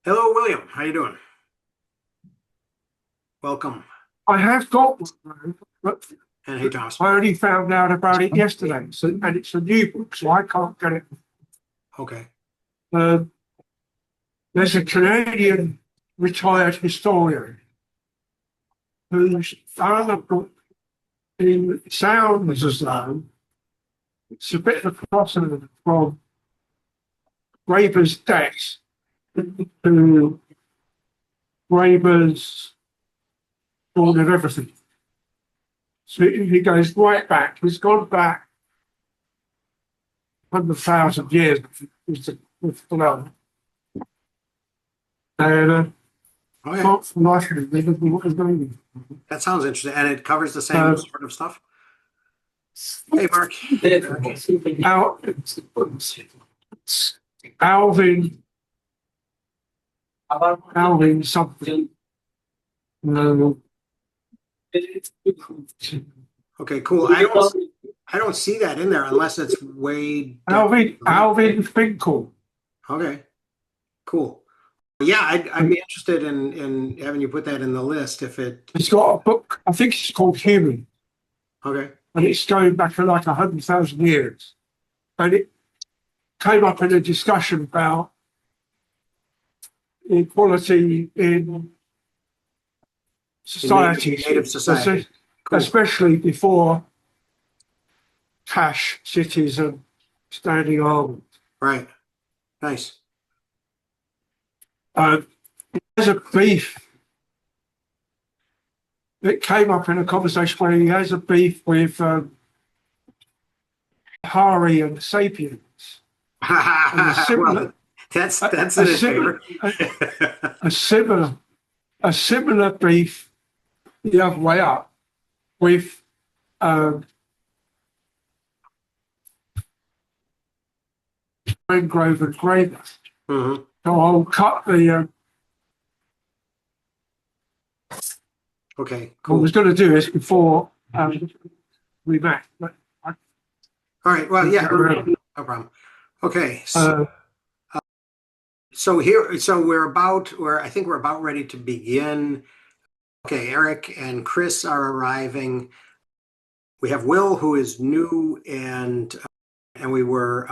Hello, William. How you doing? Welcome. I have got one, but And hey, Thomas. I only found out about it yesterday. So, and it's a new book, so I can't get it. Okay. Um, there's a Canadian retired historian who's done a book. It sounds as though it's a bit of a crossover from Graeber's text to Graeber's Dawn of Everything. So he goes right back. He's gone back 100,000 years with the love. And Okay. not for life, they don't know what was going on. That sounds interesting. And it covers the same sort of stuff. Hey, Mark. Al, Alvin, Alvin something. Okay, cool. I don't see that in there unless it's way Alvin Finkel. Okay. Cool. Yeah, I'd be interested in having you put that in the list if it. It's got a book, I think it's called Human. Okay. And it's going back for like 100,000 years. And it came up in a discussion about equality in societies, native society. Cool. Especially before cash cities and standing armies. Right. Nice. There's a beef that came up in a conversation where he has a beef with Hari and Sapiens. Well, that's in his favor. a similar beef the other way up with Grove and Graver. Mm-hmm. So I'll cut the. Okay, I cool. was going to do this before we met. But all right. Well, yeah, no problem. Okay. So, I think we're about ready to begin. Okay, Eric and Chris are arriving. We have Will, who is new, and we were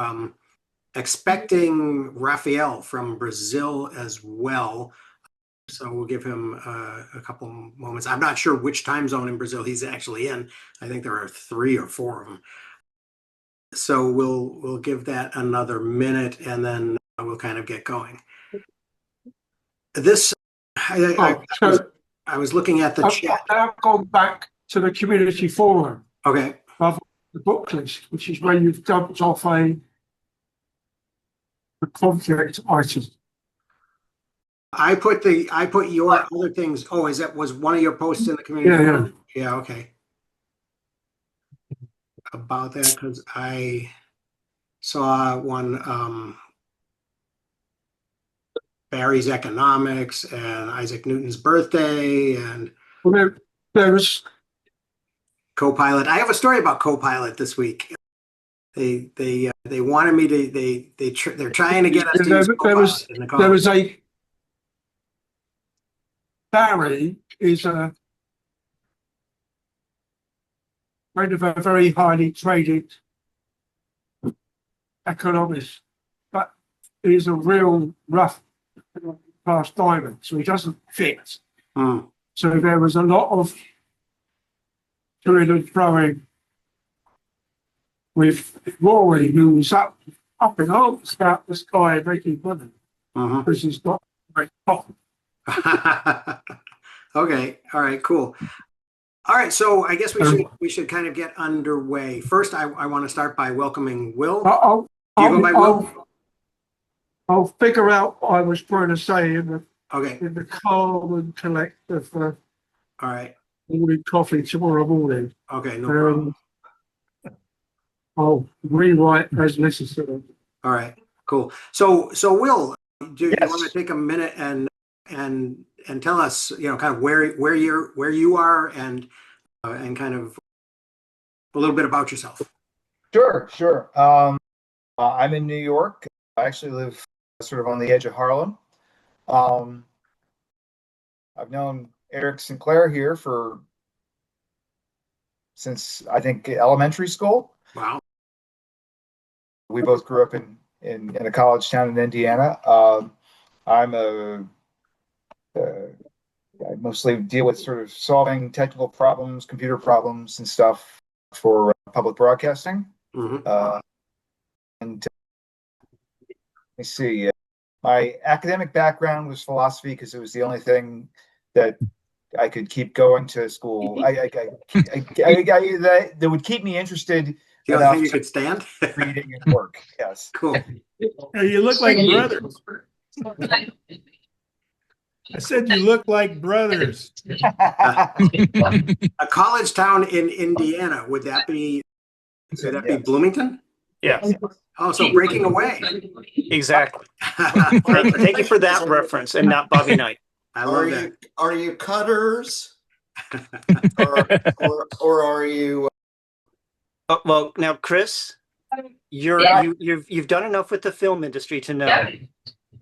expecting Rafael from Brazil as well. So we'll give him a couple moments. I'm not sure which time zone in Brazil he's actually in. I think there are 3 or 4 of them. So we'll give that another minute, and then we'll kind of get going. This I was looking at the chat. I've gone back to the community forum. Okay. Of the book list, which is where you've dumped off the conflict item. I put your other things. Oh, was one of your posts in the community forum? Yeah. Okay. About that, because I saw one Barry's economics and Isaac Newton's birthday and there was Copilot. I have a story about Copilot this week. They wanted me to they're trying to get us to use Copilot in the college. There was a Barry is a kind of a very highly traded economist, but he's a real rough class diamond, so he doesn't fit. So there was a lot of doing and throwing with Rory, who was up in arms about this guy making money because he's not very top. Okay. All right. Cool. All right. So I guess we should kind of get underway. First, I want to start by welcoming Will. I'll figure out what I was trying to say in the calm and collective. All right. Morning coffee tomorrow morning. Okay. No problem. I'll rewrite as necessary. All right. Cool. So Will, do you want to take a minute and tell us, kind of where you are and kind of a little bit about yourself? Sure. I'm in New York. I actually live sort of on the edge of Harlem. Um, I've known Eric Sinclair here since I think elementary school. Wow. We both grew up in a college town in Indiana. I'm I mostly deal with sort of solving technical problems, computer problems, and stuff for public broadcasting. Mhm. And let me see. My academic background was philosophy because it was the only thing that I could keep going to school. That would keep me interested The only enough thing you to could stand? reading and work. Yes. Cool. You look like brothers. I said you look like brothers. A college town in Indiana, would that be Bloomington? Yes, Oh, so breaking away. exactly. Perfect. Thank you for that reference, and not Bobby Knight. I love that. Are you cutters? or are you Well, now, Chris, you've done enough with the film industry to know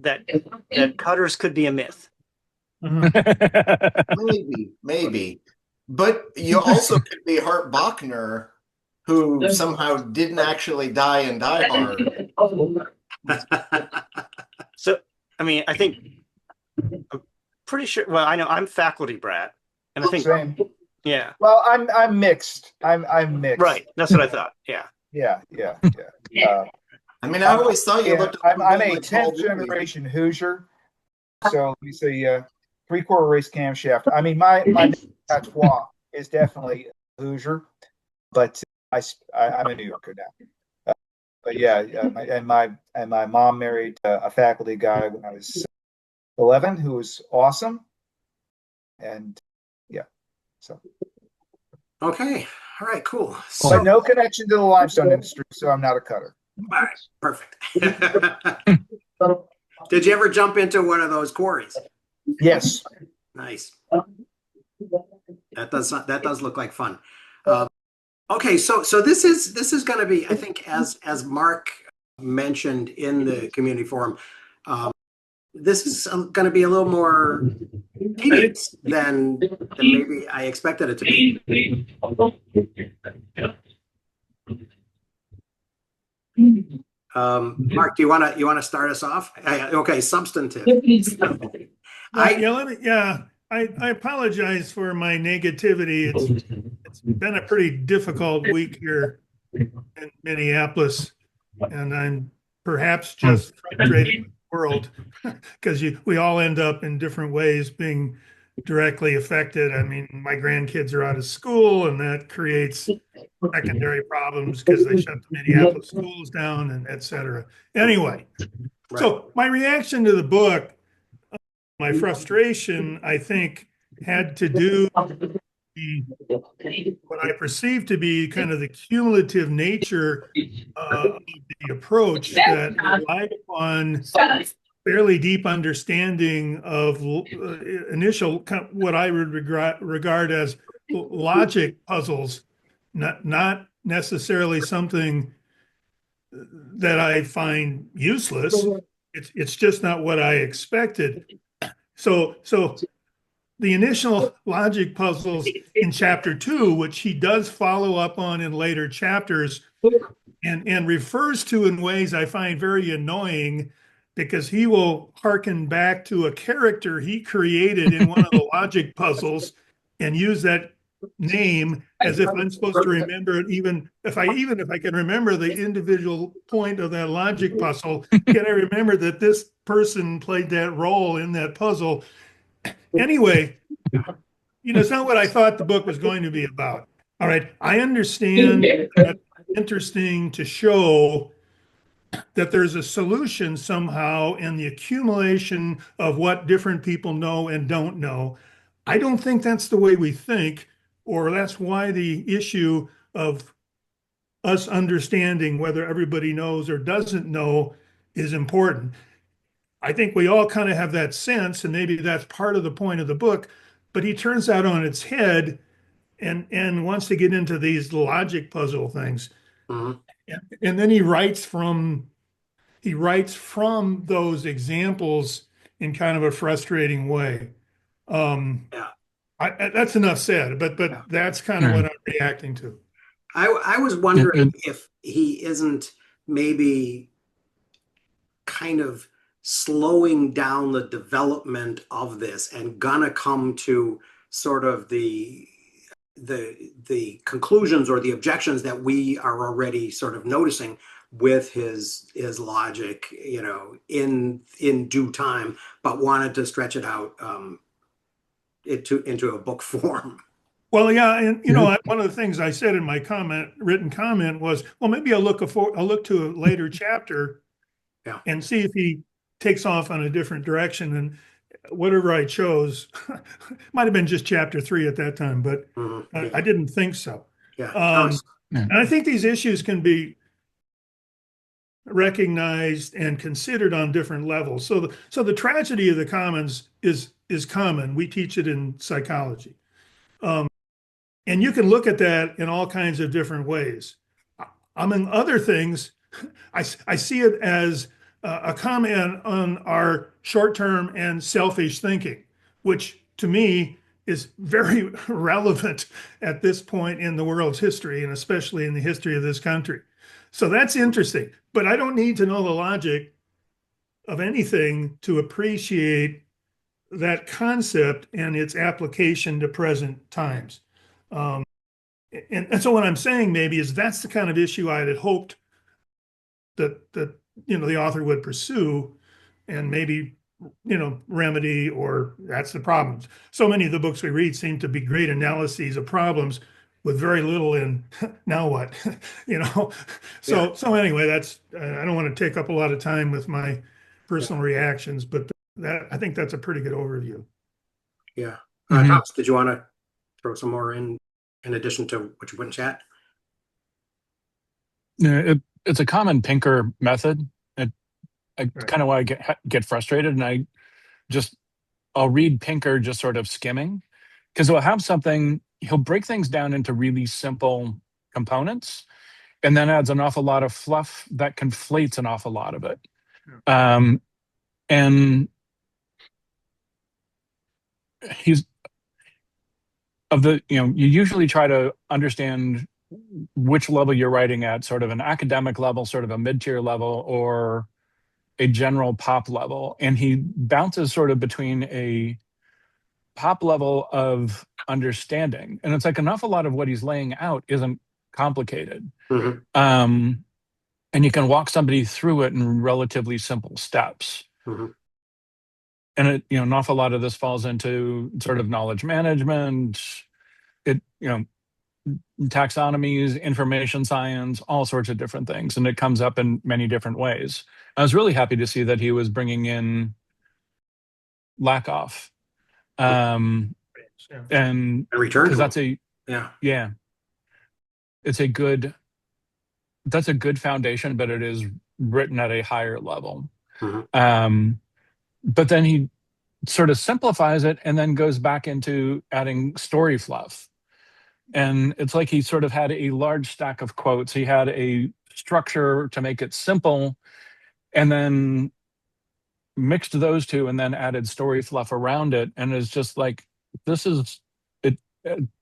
that cutters could be a myth. maybe. But you also could be Hart Bachner, who somehow didn't actually die in Die Hard. So, I mean, I think I'm pretty sure. Well, I know I'm faculty brat, and I think Same. yeah. Well, I'm mixed. I'm mixed. Right, that's what I thought. Yeah. Yeah. I mean, I always thought you looked. I'm a 10th generation Hoosier, so he's a 3/4 race camshaft. I mean, my patois is definitely Hoosier, but I'm a New Yorker now. But yeah, my mom married a faculty guy when I was 11, who was awesome, and yeah, so. Okay. All right, cool. But no connection to the limestone industry, so I'm not a cutter. All right, perfect. Did you ever jump into one of those quarries? Yes. Nice. That does look like fun. Okay, so this is going to be, I think, as Mark mentioned in the community forum, this is going to be a little more tedious than maybe I expected it to be. Mark, do you want to start us off? Okay, substantive. I apologize for my negativity. It's been a pretty difficult week here in Minneapolis, and I'm perhaps just frustrated with the world because we all end up in different ways being directly affected. I mean, my grandkids are out of school, and that creates secondary problems because they shut the Minneapolis schools down, and et cetera. Anyway, so my reaction to the book, my frustration, I think, had to do with what I perceive to be kind of the cumulative nature of the approach that relied upon fairly deep understanding of initial, what I would regard as logic puzzles, not necessarily something that I find useless. It's just not what I expected. So the initial logic puzzles in chapter 2, which he does follow up on in later chapters and refers to in ways I find very annoying, because he will hearken back to a character he created in one of the logic puzzles and use that name as if I'm supposed to remember it, even if I can remember the individual point of that logic puzzle. Can I remember that this person played that role in that puzzle? Anyway, it's not what I thought the book was going to be about. All right, I understand that it's interesting to show that there's a solution somehow in the accumulation of what different people know and don't know. I don't think that's the way we think, or that's why the issue of us understanding whether everybody knows or doesn't know is important. I think we all kind of have that sense, and maybe that's part of the point of the book, but he turns that on its head and wants to get into these logic puzzle things. Mm-hmm. And then he writes from those examples in kind of a frustrating way. Yeah. That's enough said, but Yeah. that's kind of what I'm reacting to. I was wondering if he isn't maybe kind of slowing down the development of this and gonna come to sort of the conclusions or the objections that we are already sort of noticing with his logic, you know, in due time, but wanted to stretch it out into a book form. Well, yeah, and you know, one of the things I said in my written comment was, well, maybe I'll look to a later chapter, Yeah. and see if he takes off on a different direction. And whatever I chose might have been just chapter 3 at that time, but I didn't think so. Yeah. And I think these issues can be recognized and considered on different levels. So the tragedy of the commons is common. We teach it in psychology. And you can look at that in all kinds of different ways. Among other things, I see it as a comment on our short-term and selfish thinking, which to me is very relevant at this point in the world's history, and especially in the history of this country. So that's interesting, but I don't need to know the logic of anything to appreciate that concept and its application to present times. And so what I'm saying maybe is that's the kind of issue I had hoped that you know the author would pursue and maybe remedy, or that's the problems. So many of the books we read seem to be great analyses of problems with very little in now what. So anyway, that's I don't want to take up a lot of time with my personal reactions, but that I think that's a pretty good overview. Yeah. Thomas, did you want to throw some more in addition to what you put in chat? Yeah, it's a common Pinker method. I Right. kind of why I get frustrated, and I'll read Pinker just sort of skimming, because he'll have something, he'll break things down into really simple components, and then adds an awful lot of fluff that conflates an awful lot of it. And he's of the, you usually try to understand which level you're writing at, sort of an academic level, sort of a mid-tier level, or a general pop level. And he bounces sort of between a pop level of understanding. And it's like an awful lot of what he's laying out isn't complicated. And you can walk somebody through it in relatively simple steps. And an awful lot of this falls into sort of knowledge management, taxonomies, information science, all sorts of different things. And it comes up in many different ways. I was really happy to see that he was bringing in Lakoff. And return, because that's that's a good foundation, but it is written at a higher level. But then he sort of simplifies it and then goes back into adding story fluff. And it's like he sort of had a large stack of quotes. He had a structure to make it simple, and then mixed those two and then added story fluff around it. And it's just like, this is it.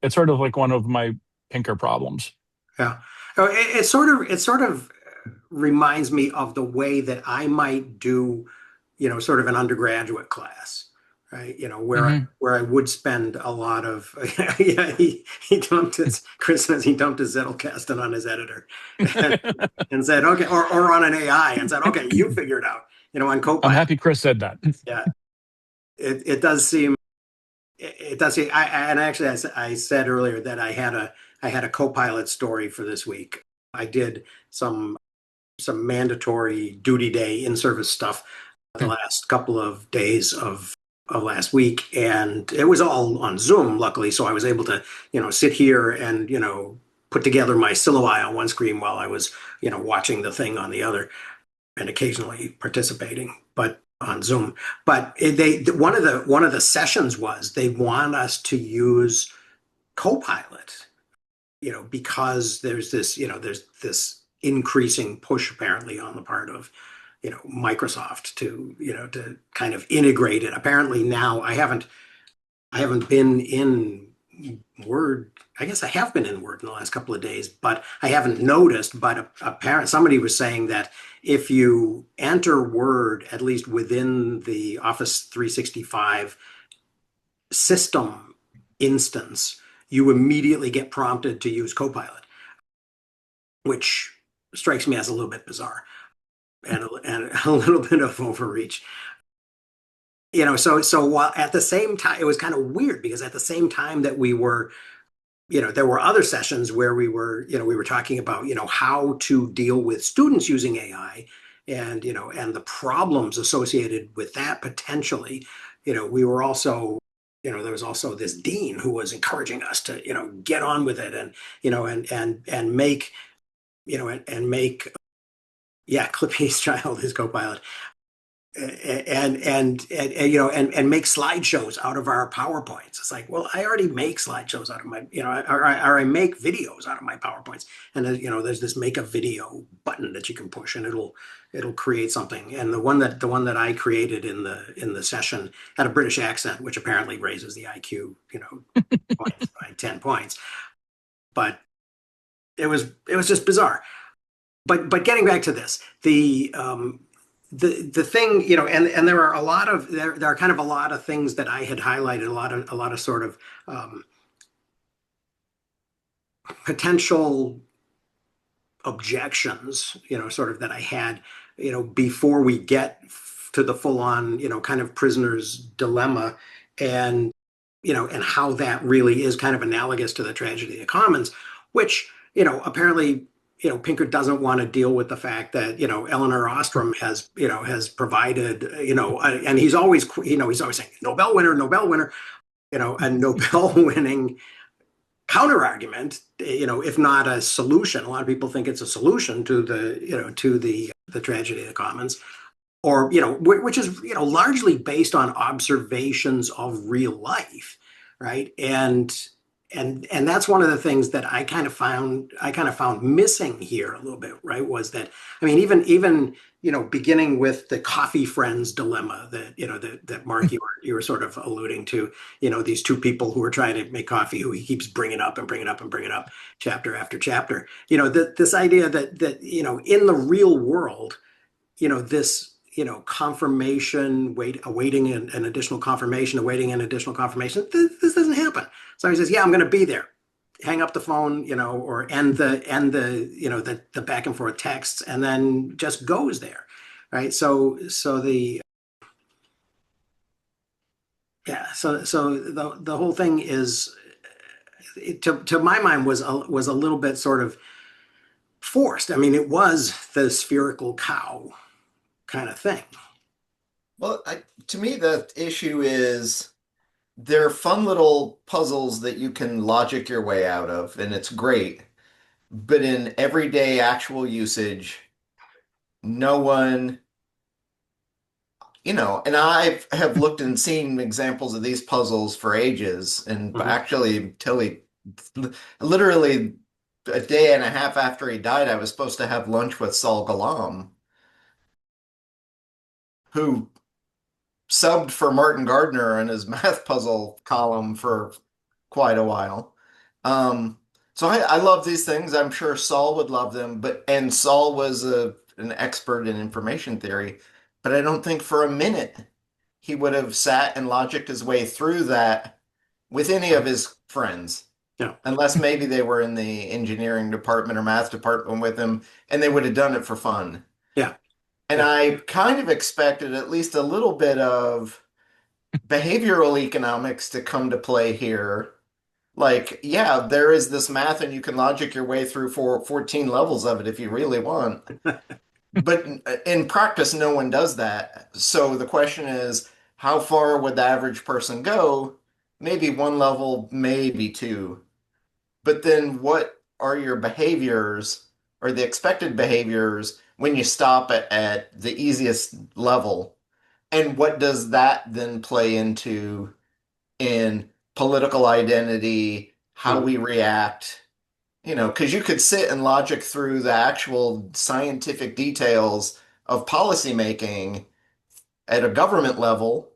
It's sort of like one of my Pinker problems. Yeah. It sort of reminds me of the way that I might do, sort of an undergraduate class, right? Where I would spend a lot of, he dumped his, Chris says he dumped his Zettelkasten on his editor and said, okay, or on an AI and said, okay, you figure it out, on Copilot. I'm happy Chris said that. Yeah. It does seem, I said earlier that I had a Copilot story for this week. I did some mandatory duty day in-service stuff the last couple of days of last week, and it was all on Zoom, luckily, so I was able to, sit here and, put together my syllabi on one screen while I was, watching the thing on the other and occasionally participating, but on Zoom. But one of the sessions was they want us to use Copilot, because there's this increasing push apparently on the part of, Microsoft to kind of integrate it. Apparently now I haven't been in Word. I guess I have been in Word in the last couple of days, but I haven't noticed. But apparently, somebody was saying that if you enter Word, at least within the Office 365 system instance, you immediately get prompted to use Copilot, which strikes me as a little bit bizarre and a little bit of overreach. So while at the same time, it was kind of weird because at the same time that we were, there were other sessions where we were talking about, how to deal with students using AI and the problems associated with that potentially. We were also, there was also this dean who was encouraging us to, get on with it and make, and make, yeah, Clippy's child his co-pilot and make slideshows out of our PowerPoints. It's like, well, I already make slideshows out of my, or I make videos out of my PowerPoints. And there's this make a video button that you can push, and it'll create something. And the one that I created in the session had a British accent, which apparently raises the IQ, points by 10 points. But it was just bizarre. But getting back to this, the thing, and there are there are kind of a lot of things that I had highlighted, a lot of sort of potential objections, sort of that I had, before we get to the full on, kind of prisoner's dilemma, and and how that really is kind of analogous to the tragedy of the commons, which, apparently, Pinker doesn't want to deal with the fact that, Elinor Ostrom has provided, and he's always saying Nobel winner, a Nobel winning counterargument, if not a solution. A lot of people think it's a solution to the tragedy of the commons, or, which is, largely based on observations of real life, right? And that's one of the things that I kind of found missing here a little bit, right? Was that, I mean, even beginning with the coffee friends dilemma that Mark, you were sort of alluding to, these two people who are trying to make coffee, who he keeps bringing up chapter after chapter. This idea that in the real world, this confirmation, awaiting an additional confirmation, this doesn't happen. So he says, yeah, I'm going to be there. Hang up the phone, or end the back and forth texts, and then just goes there, right? So the whole thing is, to my mind, was a little bit sort of forced. I mean, it was the spherical cow kind of thing. Well, to me, the issue is they're fun little puzzles that you can logic your way out of, and it's great. But in everyday actual usage, no one, and I have looked and seen examples of these puzzles for ages, and actually, literally a day and a half after he died, I was supposed to have lunch with Saul Galam, who subbed for Martin Gardner in his math puzzle column for quite a while. So I love these things. I'm sure Saul would love them, and Saul was an expert in information theory, but I don't think for a minute he would have sat and logicked his way through that with any of his friends. Yeah. Unless maybe they were in the engineering department or math department with him, and they would have done it for fun. Yeah. And I kind of expected at least a little bit of behavioral economics to come to play here. Like, yeah, there is this math and you can logic your way through 14 levels of it if you really want. But in practice, no one does that. So the question is, how far would the average person go? Maybe one level, maybe two. But then what are your behaviors or the expected behaviors when you stop at the easiest level? And what does that then play into in political identity, how we react? Because you could sit and logic through the actual scientific details of policymaking at a government level,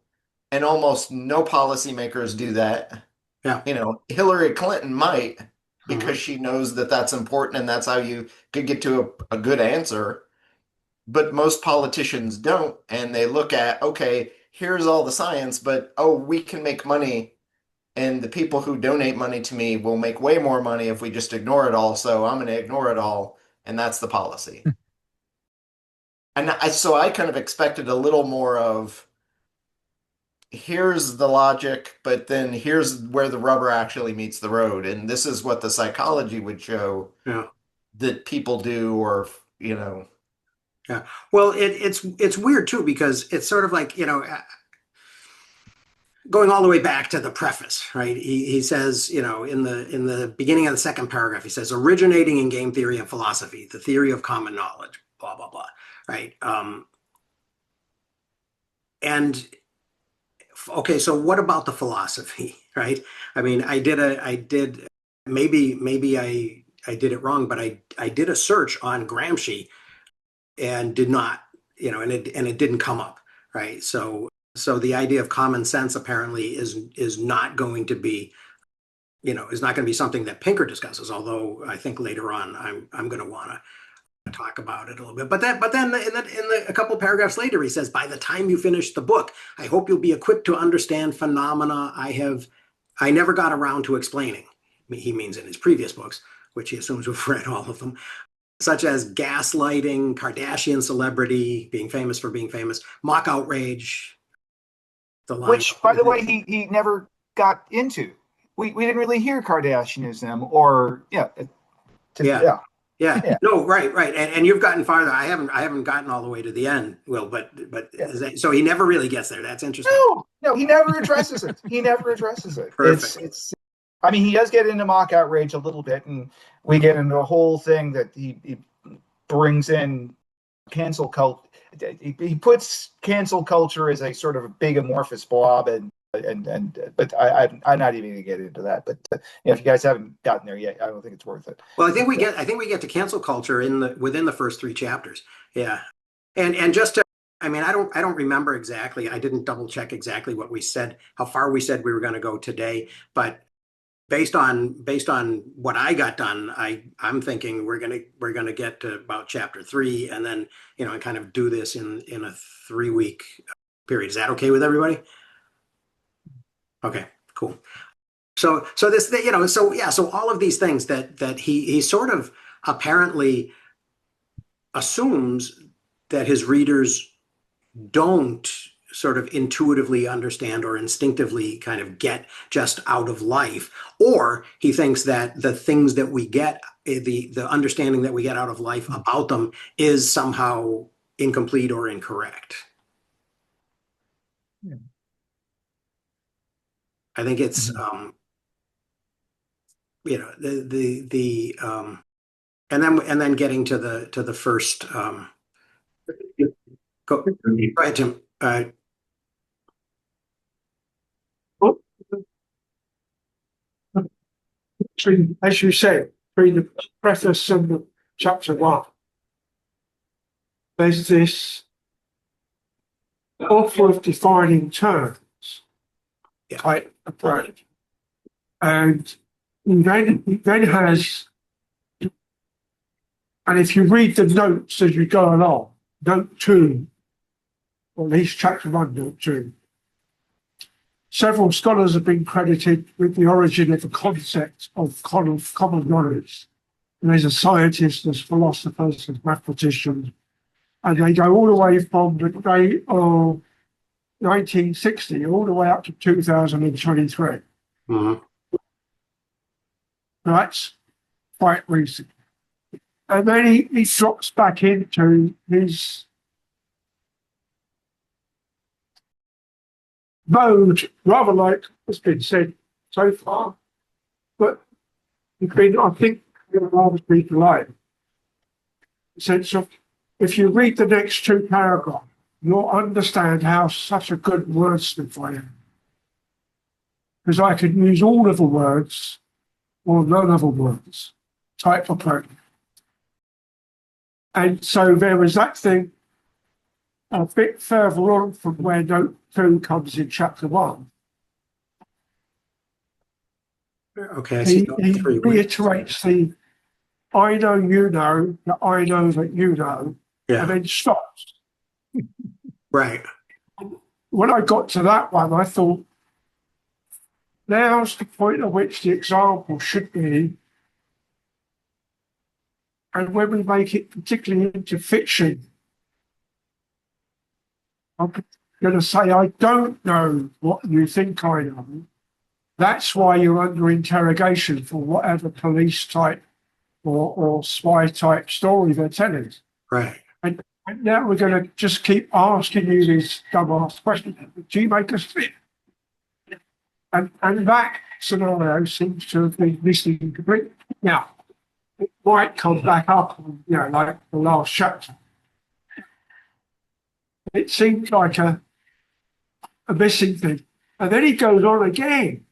and almost no policymakers do that. Yeah. You know, Hillary Clinton might, because she knows that that's important and that's how you could get to a good answer. But most politicians don't, and they look at, okay, here's all the science, but oh, we can make money, and the people who donate money to me will make way more money if we just ignore it all, so I'm going to ignore it all, and that's the policy. So I kind of expected a little more of, here's the logic, but then here's where the rubber actually meets the road, and this is what the psychology would show that people do, or you know. Yeah. Well, it's weird too, because it's sort of like, you know, going all the way back to the preface, right? He says, you know, in the beginning of the second paragraph, he says, originating in game theory and philosophy, the theory of common knowledge, blah blah blah, right? And okay, so what about the philosophy, right? I mean, I did maybe I did it wrong, but I did a search on Gramsci and did not, you know, and it didn't come up, right? So the idea of common sense apparently is not going to be, you know, is not going to be something that Pinker discusses. Although I think later on I'm going to want to talk about it a little bit. But then a couple paragraphs later, he says, by the time you finish the book, I hope you'll be equipped to understand phenomena I never got around to explaining. He means in his previous books, which he assumes we've read all of them, such as gaslighting, Kardashian celebrity, being famous for being famous, mock outrage. Which, by the way, he never got into. We didn't really hear Kardashianism or yeah. No, right. And you've gotten farther. I haven't gotten all the way to the end, Will, but so he never really gets there. That's interesting. No, he never addresses it. He never addresses it. Perfect. It's I mean, he does get into mock outrage a little bit, and we get into a whole thing that he brings in cancel culture. He puts cancel culture as a sort of a big amorphous blob, but I'm not even gonna get into that. But you know, if you guys haven't gotten there yet, I don't think it's worth it. Well, I think we get to cancel culture within the first 3 chapters. Yeah, and just to, I mean, I don't remember exactly. I didn't double check exactly what we said, how far we said we were going to go today, but based on what I got done, I'm thinking we're gonna get to about chapter 3, and then, you know, and kind of do this in a 3-week period. Is that okay with everybody? Okay, cool. So this, you know, so all of these things that he sort of apparently assumes that his readers don't sort of intuitively understand or instinctively kind of get just out of life, or he thinks that the things that we get, the understanding that we get out of life about them is somehow incomplete or incorrect. Yeah. I think it's you know, the and then getting to the first go ahead, Tim. As you said, between the preface and the chapter 1, there's this offer of defining terms type approach. And then has, and if you read the notes as you go along, note 2, or at least chapter 1, note 2, several scholars have been credited with the origin of the concept of common knowledge. And there's a scientist, there's philosophers, there's mathematicians, and they go all the way from the day of 1960 all the way up to 2023. That's quite recent. And then he drops back into his mode, rather like what's been said so far, but I think rather be polite. In the sense of, if you read the next 2 paragraphs, you'll understand how such a good wordsmith I am. Because I can use all of the words or none of the words type approach. And so there was that thing a bit further on from where note 2 comes in chapter 1. Okay, I see He note 3. reiterates the I know you know, that I know that you know, and Yeah, then stops. right. When I got to that one, I thought, now's the point at which the example should be, and when we make it particularly into fiction, I'm going to say, I don't know what you think I know. That's why you're under interrogation for whatever police type or spy type story they're telling. Right. And now we're going to just keep asking you these dumb-ass questions. Do you make us fit? And that scenario seems to have been missing completely. Now, it might come back up, like the last chapter. It seems like a missing thing. And then he goes on again.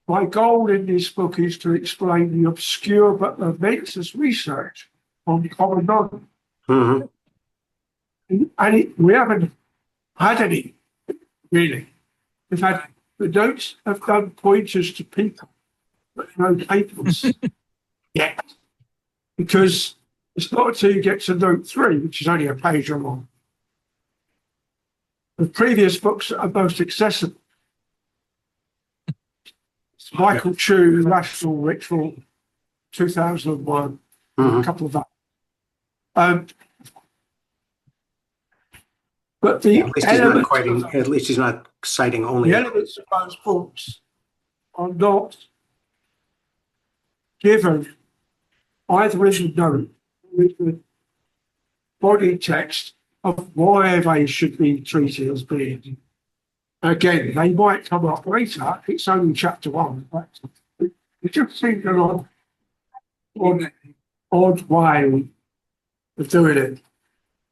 My goal in this book is to explain the obscure but momentous research on common knowledge. Mm-hmm. And we haven't had any, really. We've had the notes have done pointers to people, but no papers yet. Because it's not until you get to note 3, which is only a page or more. The previous books are most accessible. It's Michael Chu, Rational Ritual, 2001, a couple of that. But the At least he's not citing only. the elements of those books are not given either in the note with the body text of why they should be treated as being. Again, they might come up later. It's only chapter 1. But it just seems an odd way of doing it.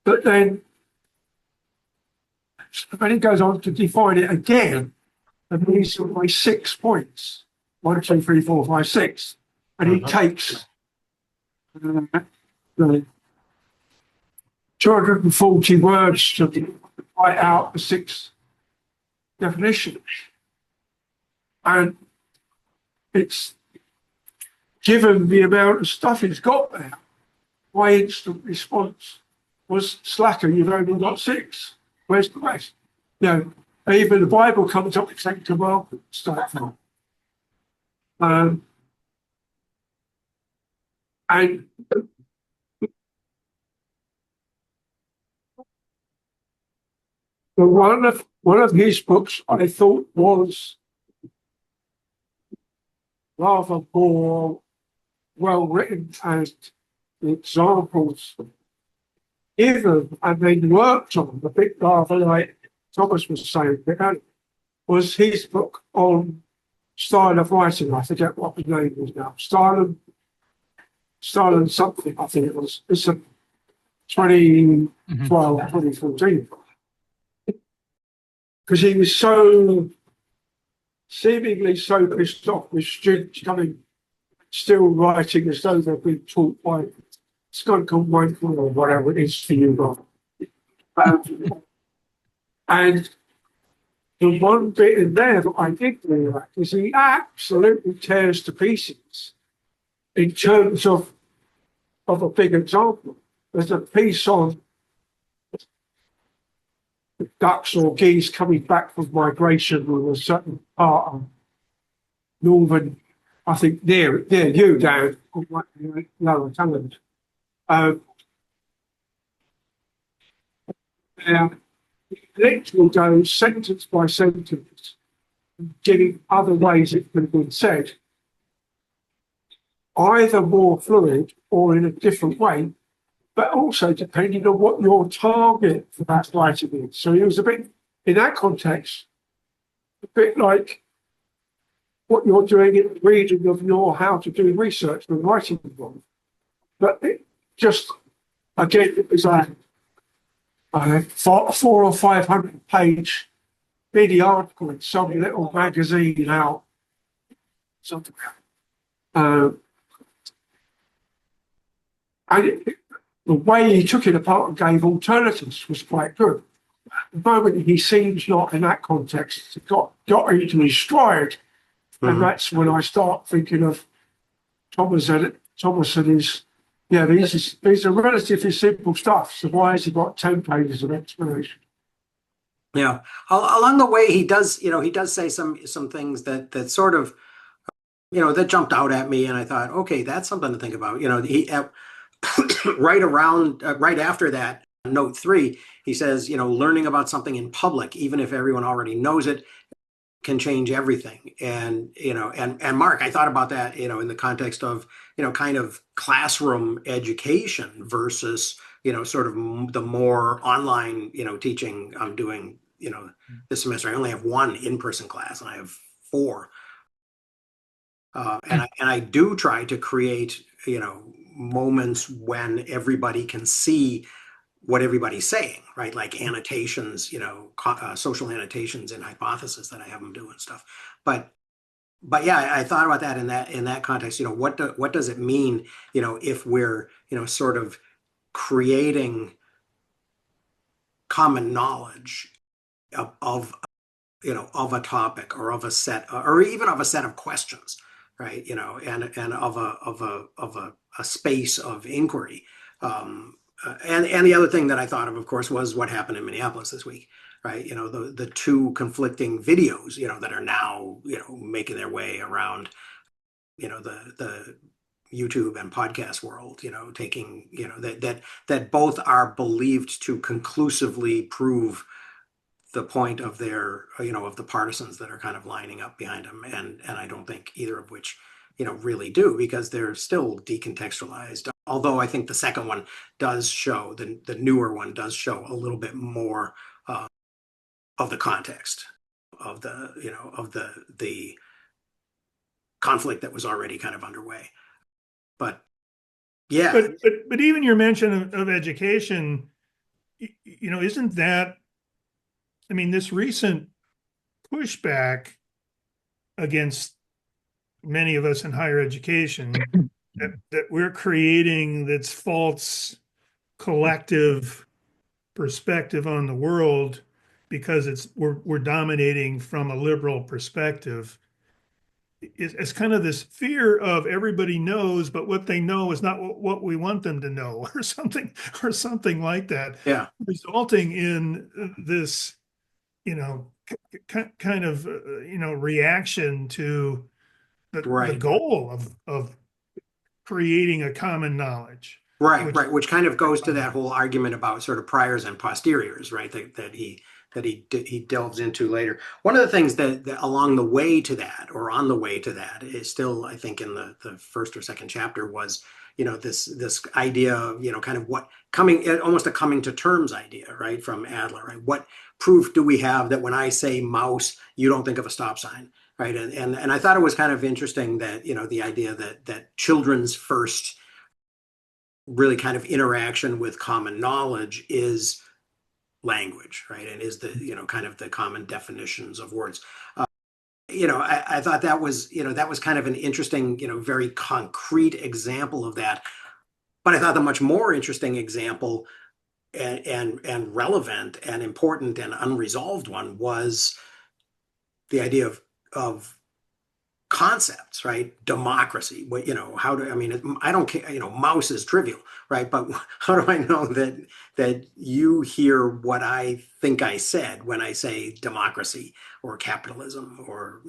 But then he goes on to define it again, and these are my 6 points. 1, 2, 3, 4, 5, 6. And he takes the 240 words to write out the 6 definitions. And it's given the amount of stuff he's got there, my instant response was, slacker, you've only got 6. Where's the rest? Even the Bible comes up with 10 commandments, start from. And one of his books I thought was rather more well written and examples given and then worked on, a bit rather like Thomas was saying, was his book on style of writing. I forget what the name is now. Style and something, I think it was. It's a 2012, 2014. Because he was seemingly so pissed off with students still writing as though they've been taught by skunk and wanker or whatever it is for you, Rob. And the one bit in there that I did really like is he absolutely tears to pieces in terms of a big example. There's a piece on ducks or geese coming back from migration with a certain part of northern, I think near you down on Lower Tongan. Now, it literally goes sentence by sentence, giving other ways it could have been said, either more fluid or in a different way, but also depending on what your target for that writing is. So it was a bit, in that context, a bit like what you're doing in the reading of your how to do research and writing book. But it just, again, it was a 400 or 500 page mini article in some little magazine out, something. And the way he took it apart and gave alternatives was quite good. The moment he seems not in that context, it got into his stride. And that's when I start thinking of Thomas and his, these are relatively simple stuff. So why has he got 10 pages of explanation? Yeah. Along the way, he does say some things that sort of, that jumped out at me, and I thought, okay, that's something to think about. He right after that, note 3, he says, learning about something in public, even if everyone already knows it, can change everything. And and Mark, I thought about that, in the context of, kind of classroom education versus, sort of the more online, teaching I'm doing, this semester. I only have one in-person class and I have 4. And I do try to create, moments when everybody can see what everybody's saying, right? Like annotations, social annotations and hypothesis that I have them do and stuff. But yeah, I thought about that in that context. What does it mean, if we're, sort of creating common knowledge of a topic or of a set, or even of a set of questions, right? And of a space of inquiry. And the other thing that I thought of course, was what happened in Minneapolis this week, right? The 2 conflicting videos, that are now, making their way around, the YouTube and podcast world, taking, that both are believed to conclusively prove the point of their, of the partisans that are kind of lining up behind them. And I don't think either of which, really do, because they're still decontextualized. Although I think the second one does show, the newer one does show a little bit more of the context of the conflict that was already kind of underway. But yeah. But even your mention of education, isn't that, I mean, this recent pushback against many of us in higher education that we're creating that's false collective perspective on the world because we're dominating from a liberal perspective. It's kind of this fear of everybody knows, but what they know is not what we want them to know, or something like that. Yeah. Resulting in this, kind of, reaction to the goal of creating a common knowledge. Right. Which kind of goes to that whole argument about sort of priors and posteriors, right? That he delves into later. One of the things that along the way to that, or on the way to that, is still, I think, in the first or second chapter, was, this idea of, kind of almost a coming to terms idea, right, from Adler, right? What proof do we have that when I say mouse, you don't think of a stop sign, right? And I thought it was kind of interesting that, the idea that children's first really kind of interaction with common knowledge is language, right? And is the, kind of the common definitions of words. I thought that was, that was kind of an interesting, very concrete example of that. But I thought the much more interesting example and relevant and important and unresolved one was the idea of concepts, right? Democracy. I don't care, mouse is trivial, right? But how do I know that you hear what I think I said when I say democracy or capitalism, or,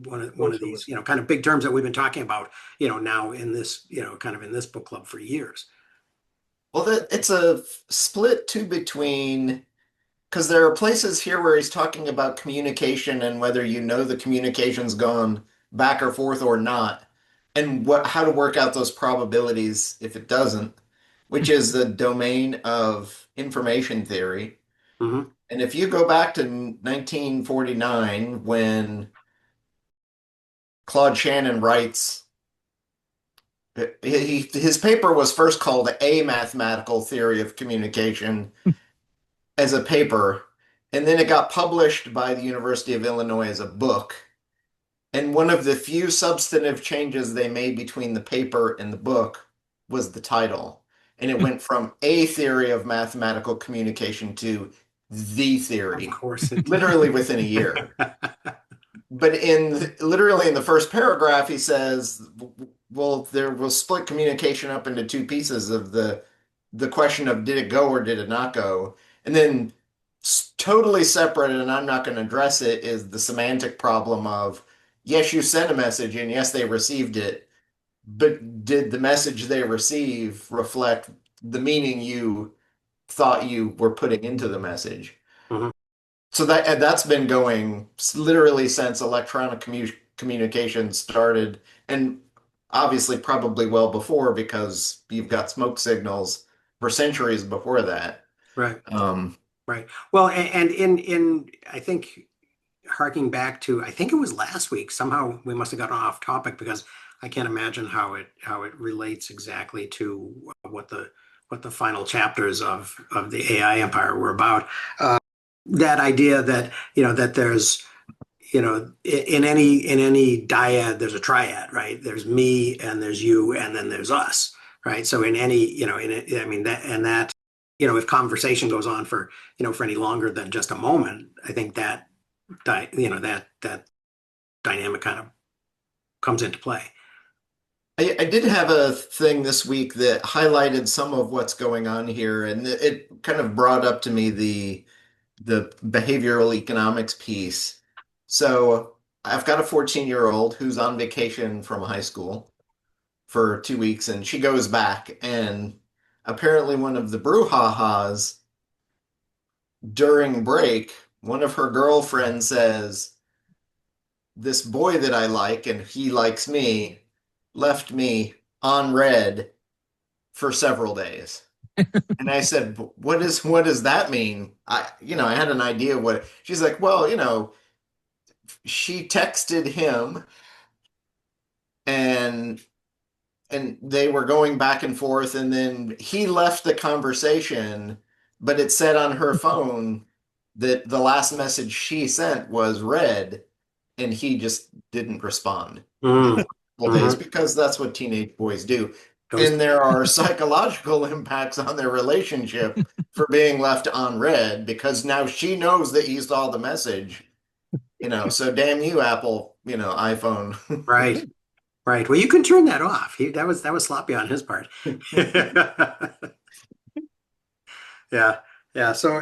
one of these, kind of big terms that we've been talking about, now in this, kind of in this book club for years. Well, it's a split too between, because there are places here where he's talking about communication and whether the communication's gone back or forth or not, and how to work out those probabilities if it doesn't, which is the domain of information theory. Mm-hmm. And if you go back to 1949, when Claude Shannon writes, his paper was first called A Mathematical Theory of Communication as a paper, and then it got published by the University of Illinois as a book. And one of the few substantive changes they made between the paper and the book was the title. and it went from a theory of mathematical communication to the theory, Of course, it literally within a year. But literally in the first paragraph, he says, "Well, there will split communication up into two pieces of the question of did it go or did it not go, and then totally separate, and I'm not going to address it, is the semantic problem of yes, you sent a message and yes, they received it, but did the message they receive reflect the meaning you thought you were putting into the message?" Mhm. So that's been going literally since electronic communication started, and obviously probably well before because you've got smoke signals for centuries before that. Right. Um, Right. Well, and in I think harking back to, I think it was last week, somehow we must have gotten off topic because I can't imagine how it relates exactly to what the final chapters of the AI empire were about. That idea that that there's in any dyad there's a triad, right? There's me and there's you and then there's us, right? So in any I mean that if conversation goes on for for any longer than just a moment, I think that that dynamic kind of comes into play. I did have a thing this week that highlighted some of what's going on here, and it kind of brought up to me the behavioral economics piece. So I've got a 14-year-old who's on vacation from high school for 2 weeks, and she goes back, and apparently one of the brouhahas during break, one of her girlfriends says, "This boy that I like and he likes me left me on red for several days." And I said, what does that mean? I had an idea what she's like, well, she texted him and they were going back and forth, and then he left the conversation, but it said on her phone that the last message she sent was read, and he just didn't respond Mm, for a couple days mhm. because that's what teenage boys do. Those- And there are psychological impacts on their relationship for being left on read because now she knows that he saw the message. So damn you, Apple, iPhone. right. Right. Well, you can turn that off. That was sloppy on his part. Yeah. Yeah. So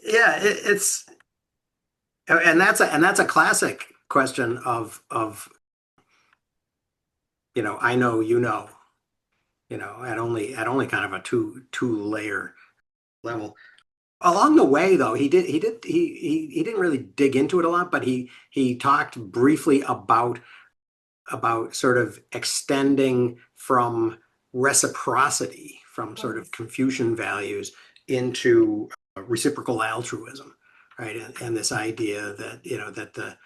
yeah, it's and that's a classic question of I know at only kind of a two layer level. Along the way, though, he didn't really dig into it a lot, but he talked briefly about sort of extending from reciprocity, from sort of Confucian values into reciprocal altruism, right? And this idea that that the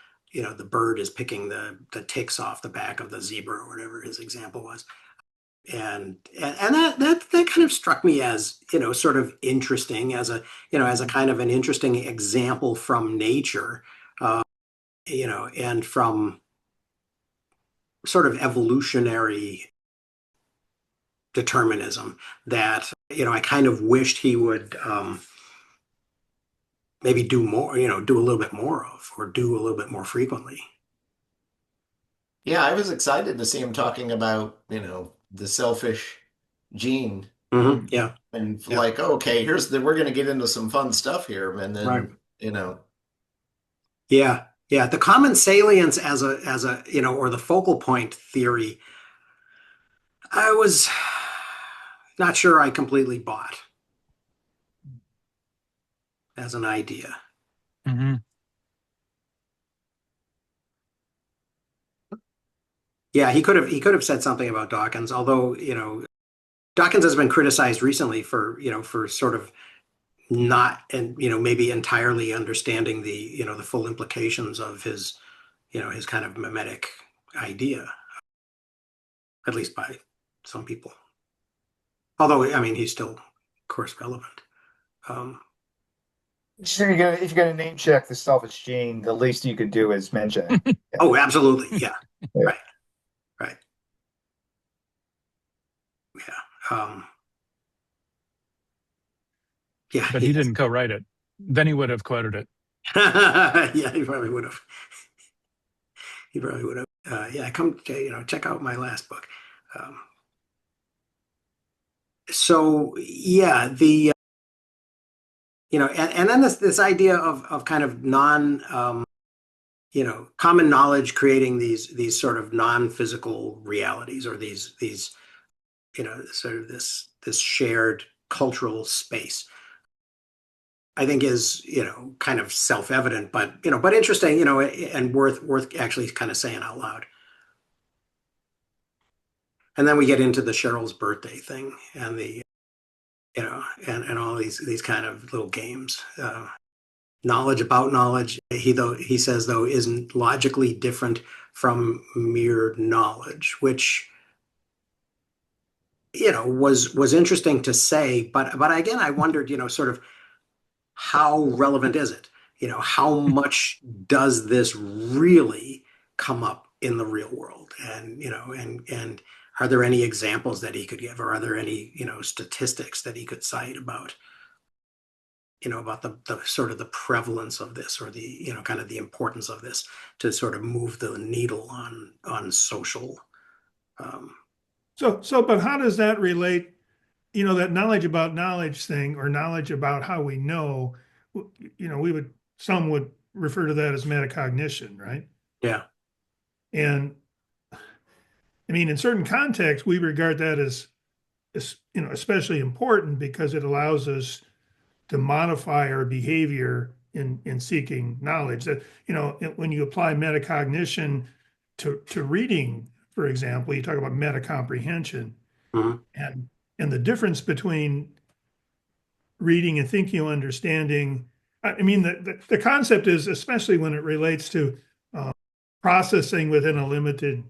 bird is picking the ticks off the back of the zebra or whatever his example was. And that kind of struck me as sort of interesting as a kind of an interesting example from nature, and from sort of evolutionary determinism that I kind of wished he would maybe do more, do a little bit more of, or do a little bit more frequently. Yeah, I was excited to see him talking about, the selfish gene, Yeah, and yeah, like, okay, we're going to get into some fun stuff here. And right. then, Yeah, yeah. The common salience as a or the focal point theory, I was not sure I completely bought as an idea. Mm-hmm. Yeah, he could have said something about Dawkins, although Dawkins has been criticized recently for for sort of not, and maybe entirely understanding the full implications of his kind of mimetic idea, at least by some people. Although I mean he's still of course relevant. Um, If you're gonna name check the selfish gene, the least you could do is mention it. oh, absolutely, yeah, Yeah. right, yeah. Yeah, but he didn't co-write it. Then he would have quoted it. Yeah, he probably would have. He probably would have. Yeah, come, check out my last book. So yeah, and then this idea of kind of common knowledge creating these sort of non-physical realities, or these sort of this shared cultural space, I think is, kind of self-evident, but interesting, and worth actually kind of saying out loud. And then we get into the Cheryl's birthday thing, and and all these kind of little games. Knowledge about knowledge, he says, though, isn't logically different from mere knowledge, which was interesting to say, but again, I wondered, sort of how relevant is it? How much does this really come up in the real world? And and are there any examples that he could give, or are there any statistics that he could cite about about the sort of the prevalence of this, or the kind of the importance of this to sort of move the needle on social. But how does that relate? That knowledge about knowledge thing, or knowledge about how we know, some would refer to that as metacognition, right? Yeah. And I mean, in certain contexts, we regard that as especially important, because it allows us to modify our behavior in seeking knowledge. That, when you apply metacognition to reading, for example, you talk about metacomprehension. Mm-hmm. And the difference between reading and thinking and understanding. I mean, the concept is, especially when it relates to processing within a limited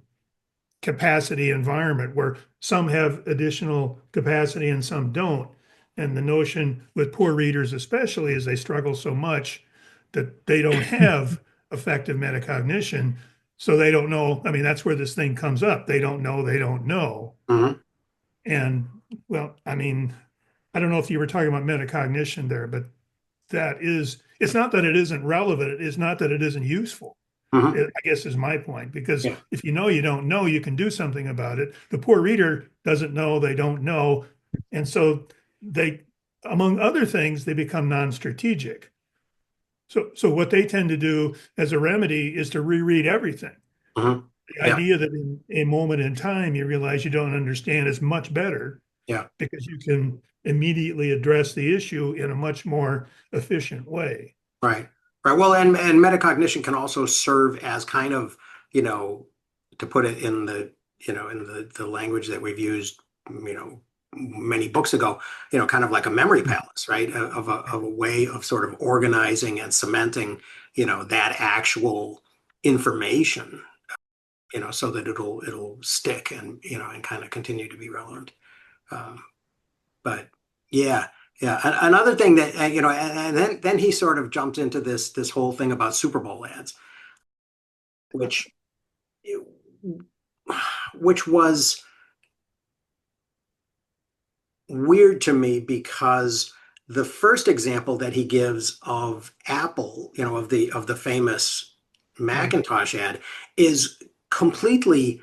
capacity environment, where some have additional capacity and some don't. And the notion with poor readers especially is they struggle so much that they don't have effective metacognition. So they don't know. I mean, that's where this thing comes up. They don't know. Mm-hmm. And well, I mean, I don't know if you were talking about metacognition there, but it's not that it isn't relevant. It's not that it isn't useful. Mm-hmm. I guess is my point, because if you don't know, you can do something about it. The poor reader doesn't know, they don't know. And so they, among other things, they become non-strategic. So what they tend to do as a remedy is to reread everything. Mm-hmm. The idea that in a moment in time, you realize you don't understand is much better. Yeah. Because you can immediately address the issue in a much more efficient way. Right. Right. Well, and metacognition can also serve as kind of, to put it in the, in the language that we've used, many books ago, kind of like a memory palace, right? Of a way of sort of organizing and cementing, that actual information, so that it'll stick and, and kind of continue to be relevant. But yeah. Yeah, another thing that and then he sort of jumped into this whole thing about Super Bowl ads, which was weird to me, because the first example that he gives of Apple, of the famous Macintosh ad, is completely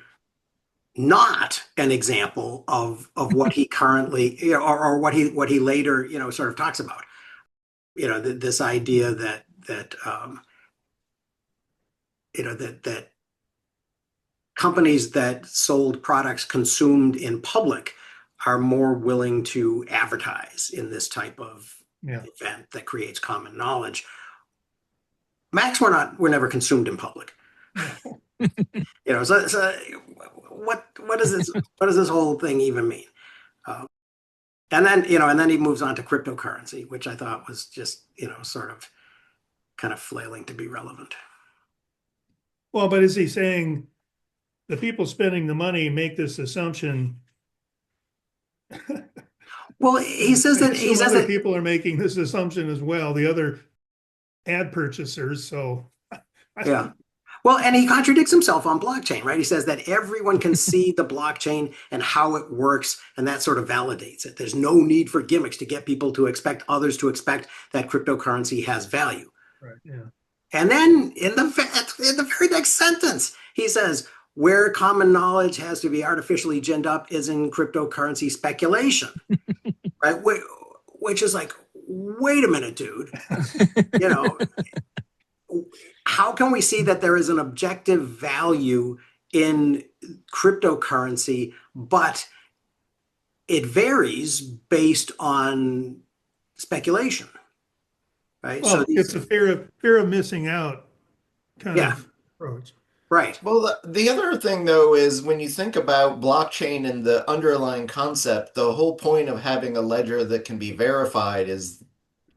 not an example of what he currently, or what he later, sort of talks about, this idea that that companies that sold products consumed in public are more willing to advertise in this type of event that creates common knowledge. Macs were never consumed in public. So what does this whole thing even mean? And then he moves on to cryptocurrency, which I thought was just sort of kind of flailing to be relevant. Well, but is he saying the people spending the money make this assumption? Well, he says that people are making this assumption as well, the other ad purchasers. So yeah. Well, and he contradicts himself on blockchain, right? He says that everyone can see the blockchain and how it works, and that sort of validates it. There's no need for gimmicks to get people to expect others to expect that cryptocurrency has value. Right. Yeah. And then in the very next sentence, he says, where common knowledge has to be artificially ginned up is in cryptocurrency speculation, right? Which is like, wait a minute, dude. You know, how can we see that there is an objective value in cryptocurrency, but it varies based on speculation, right? Well, So it's a fear of missing out kind Yeah. of approach. right. Well, the other thing though is when you think about blockchain and the underlying concept, the whole point of having a ledger that can be verified is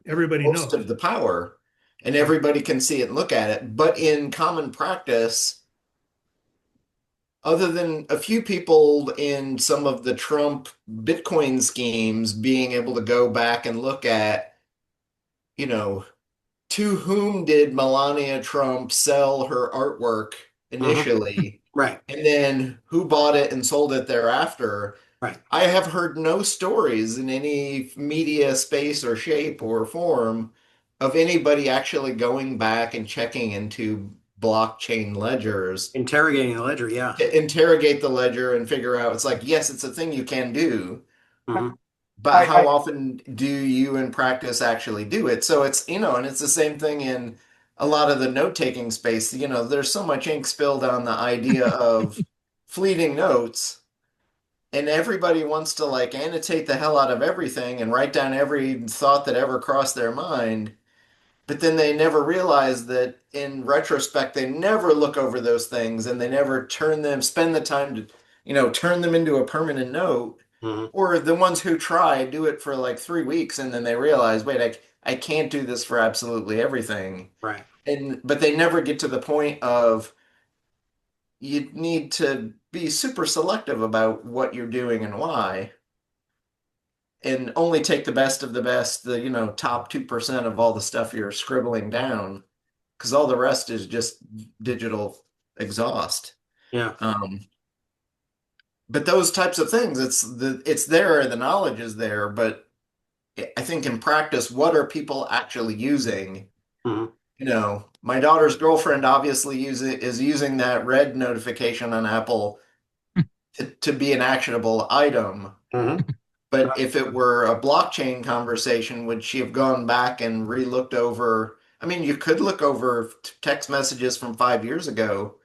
Everybody most knows. of the power, and everybody can see it and look at it. But in common practice, other than a few people in some of the Trump Bitcoin schemes being able to go back and look at, you know, to whom did Melania Trump sell her artwork initially, Right. and then who bought it and sold it thereafter. Right. I have heard no stories in any media space or shape or form of anybody actually going back and checking into blockchain ledgers Interrogating the ledger. Yeah. to interrogate the ledger and figure out it's like, yes, it's a thing you can do, Mhm. but how often do you in practice actually do it? So it's, and it's the same thing in a lot of the note-taking space. There's so much ink spilled on the idea of fleeting notes, and everybody wants to like annotate the hell out of everything and write down every thought that ever crossed their mind. But then they never realize that in retrospect, they never look over those things and they never spend the time to, turn them into a permanent note. Mhm. Or the ones who try do it for like 3 weeks and then they realize, wait, I can't do this for absolutely everything. Right. But they never get to the point of you need to be super selective about what you're doing and why. And only take the best of the best, the top 2% of all the stuff you're scribbling down, because all the rest is just digital exhaust. Yeah. But those types of things, it's there, the knowledge is there, but I think in practice, what are people actually using? Mhm. My daughter's girlfriend obviously is using that red notification on Apple to be an actionable item. Mhm. But if it were a blockchain conversation, would she have gone back and re-looked over? I mean, you could look over text messages from 5 years ago,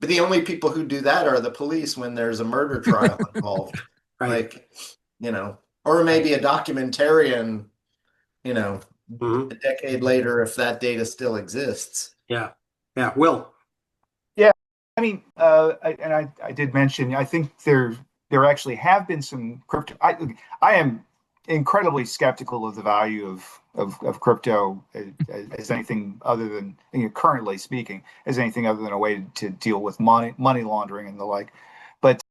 but the only people who do that are the police when there's a murder trial involved. Right. Like, or maybe a documentarian, Mhm. a decade later if that data still exists. Yeah. Yeah. Will. I mean, I did mention, I think there actually have been some crypto. I am incredibly skeptical of the value of crypto as anything other than, currently speaking, as anything other than a way to deal with money laundering and the like. But,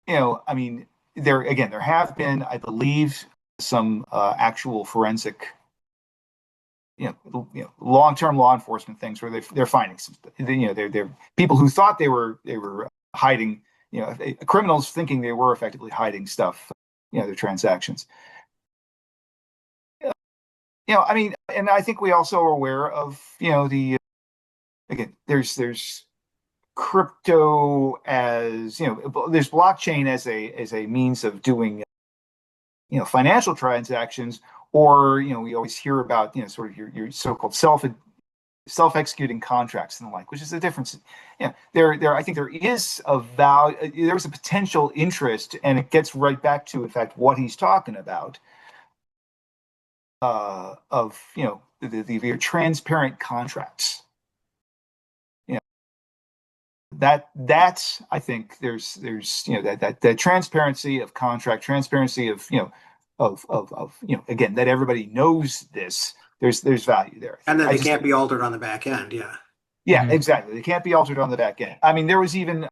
I mean, there have been, I believe, some actual forensic long-term law enforcement things where they're finding some, they're people who thought they were hiding, criminals thinking they were effectively hiding stuff, their transactions. I mean, and I think we also are aware of, the again, there's crypto as, there's blockchain as a means of doing, financial transactions, or we always hear about sort of your so-called self-executing contracts and the like, which is the difference. There I think there is a value, there's a potential interest, and it gets right back to, in fact, what he's talking about, of the transparent contracts. That's I think there's that transparency of contract, transparency of again, that everybody knows this. There's value there, And that they can't be altered on the back end. Yeah. Yeah, exactly. They can't be altered on the back end. I mean, there was even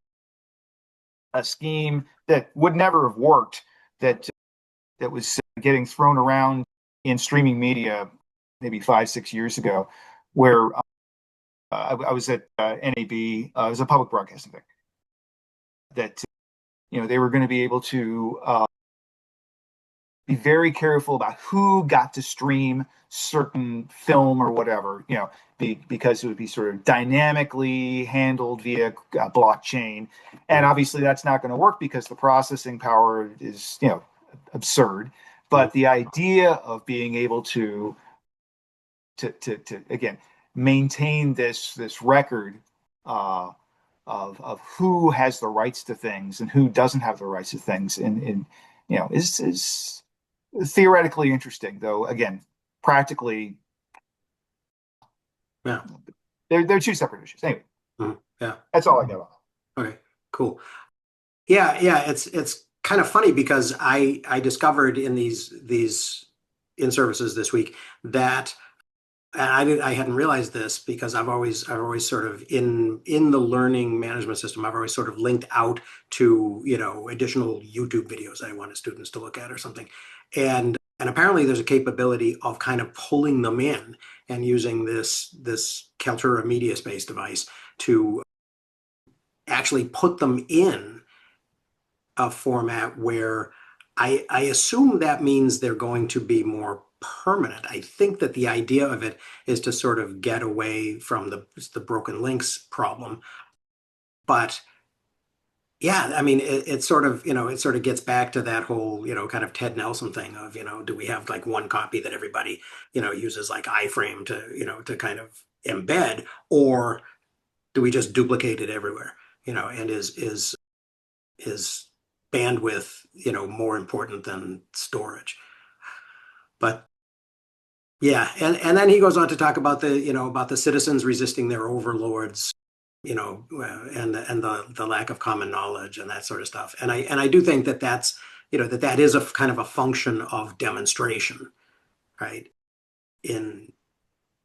a scheme that would never have worked that was getting thrown around in streaming media maybe 5-6 years ago, where I was at NAB. It was a public broadcasting thing that they were going to be able to be very careful about who got to stream certain film or whatever, because it would be sort of dynamically handled via blockchain. And obviously that's not going to work because the processing power is, absurd. But the idea of being able to again, maintain this record of who has the rights to things and who doesn't have the rights to things is theoretically interesting, though again, practically, Yeah. They're two separate issues. Anyway, Yeah. that's all I know. Okay, cool. Yeah, it's kind of funny because I discovered in these in-services this week that, and I hadn't realized this because I've always sort of in the learning management system, I've always sort of linked out to, additional YouTube videos I wanted students to look at or something. And apparently there's a capability of kind of pulling them in and using this Kaltura media space device to actually put them in a format where I assume that means they're going to be more permanent. I think that the idea of it is to sort of get away from the broken links problem. But yeah, I mean, it sort of gets back to that whole, kind of Ted Nelson thing of, do we have like one copy that everybody, uses like iframe to, to kind of embed, or do we just duplicate it everywhere? And is bandwidth, more important than storage? But yeah, and then he goes on to talk about the citizens resisting their overlords, and the lack of common knowledge and that sort of stuff. And I do think that that's, that is a kind of a function of demonstration, right? And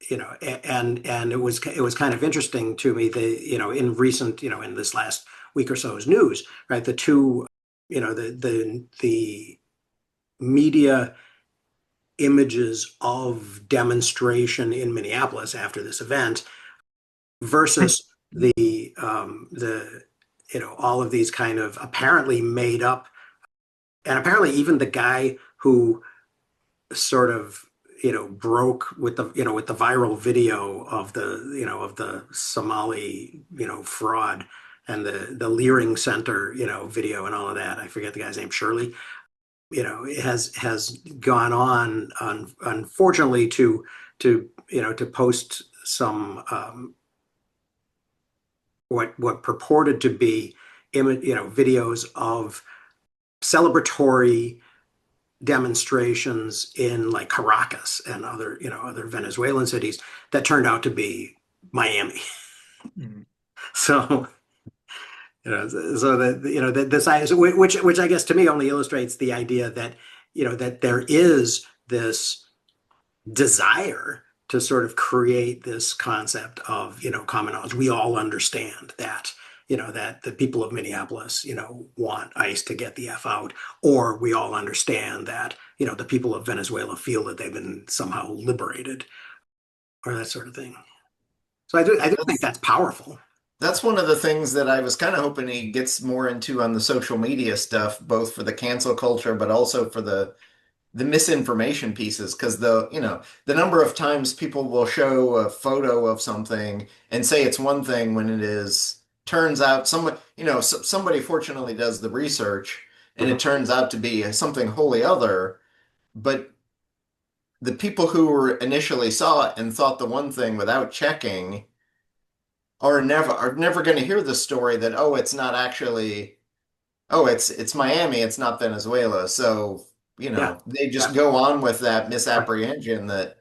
it was kind of interesting to me, in recent, in this last week or so's news, right? The two, the media images of demonstration in Minneapolis after this event versus the all of these kind of apparently made up, and apparently even the guy who sort of broke with the with the viral video of the Somali fraud and the Leering Center video and all of that. I forget the guy's name, Shirley. Has gone on unfortunately to post some what purported to be videos of celebratory demonstrations in like Caracas and other Venezuelan cities that turned out to be Miami. So so that this which I guess to me only illustrates the idea that that there is this desire to sort of create this concept of common knowledge. We all understand that that the people of Minneapolis want ICE to get the F out, or we all understand that the people of Venezuela feel that they've been somehow liberated, or that sort of thing. So I do think that's powerful. That's one of the things that I was kind of hoping he gets more into on the social media stuff, both for the cancel culture, but also for the misinformation pieces. Because the number of times people will show a photo of something and say it's one thing when it is, turns out somebody fortunately does the research and it turns out to be something wholly other. But the people who initially saw it and thought the one thing without checking are never going to hear the story that, oh, it's not actually, oh, it's Miami, it's not Venezuela. So, they just go on with that misapprehension that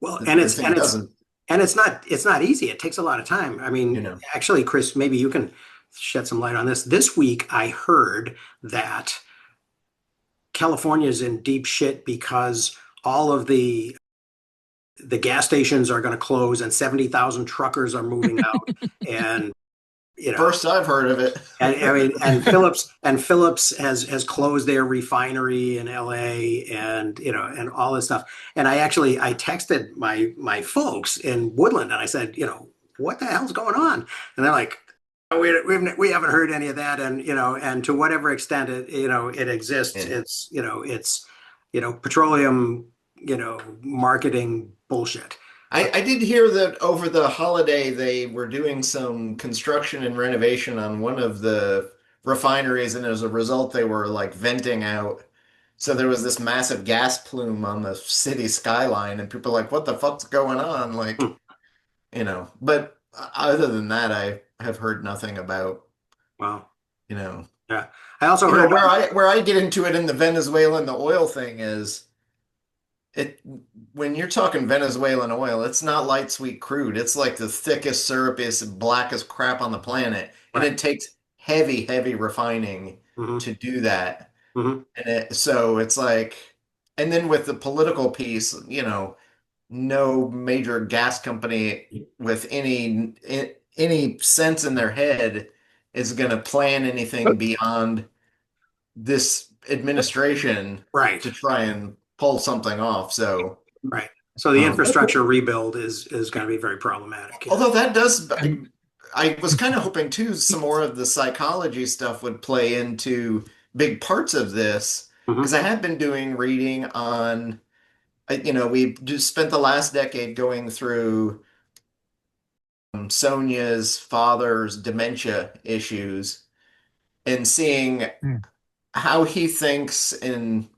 it's not easy. It takes a lot of time. I mean, actually, Chris, maybe you can shed some light on this. This week, I heard that California is in deep shit because all of the gas stations are going to close and 70,000 truckers are moving out. And first I've heard of it. and Phillips has closed their refinery in LA, and and all this stuff. And I texted my folks in Woodland and I said, what the hell's going on? And they're like, oh, we haven't heard any of that. And, and to whatever extent it exists, Yeah. it's petroleum, marketing bullshit. I did hear that over the holiday they were doing some construction and renovation on one of the refineries, and as a result, they were like venting out. So there was this massive gas plume on the city skyline, and people were like, what the fuck's going on? Like, Hmm. But other than that, I have heard nothing about, Wow. you know, Yeah. I also heard where I get into it in the Venezuelan, the oil thing is it when you're talking Venezuelan oil, it's not light sweet crude. It's like the thickest, syrupiest, blackest crap on the planet. And right. it takes heavy, heavy refining Hmm. to do that. Hmm. So it's like, and then with the political piece, no major gas company with any sense in their head is going to plan anything beyond this administration Right. to try and pull something off. So, Right. So the um, infrastructure rebuild is going to be very problematic. Yeah. although that does, I was kind of hoping too, some more of the psychology stuff would play into big parts of this because Mhm. I have been doing reading on, we just spent the last decade going through Sonia's father's dementia issues and seeing Hmm. how he thinks and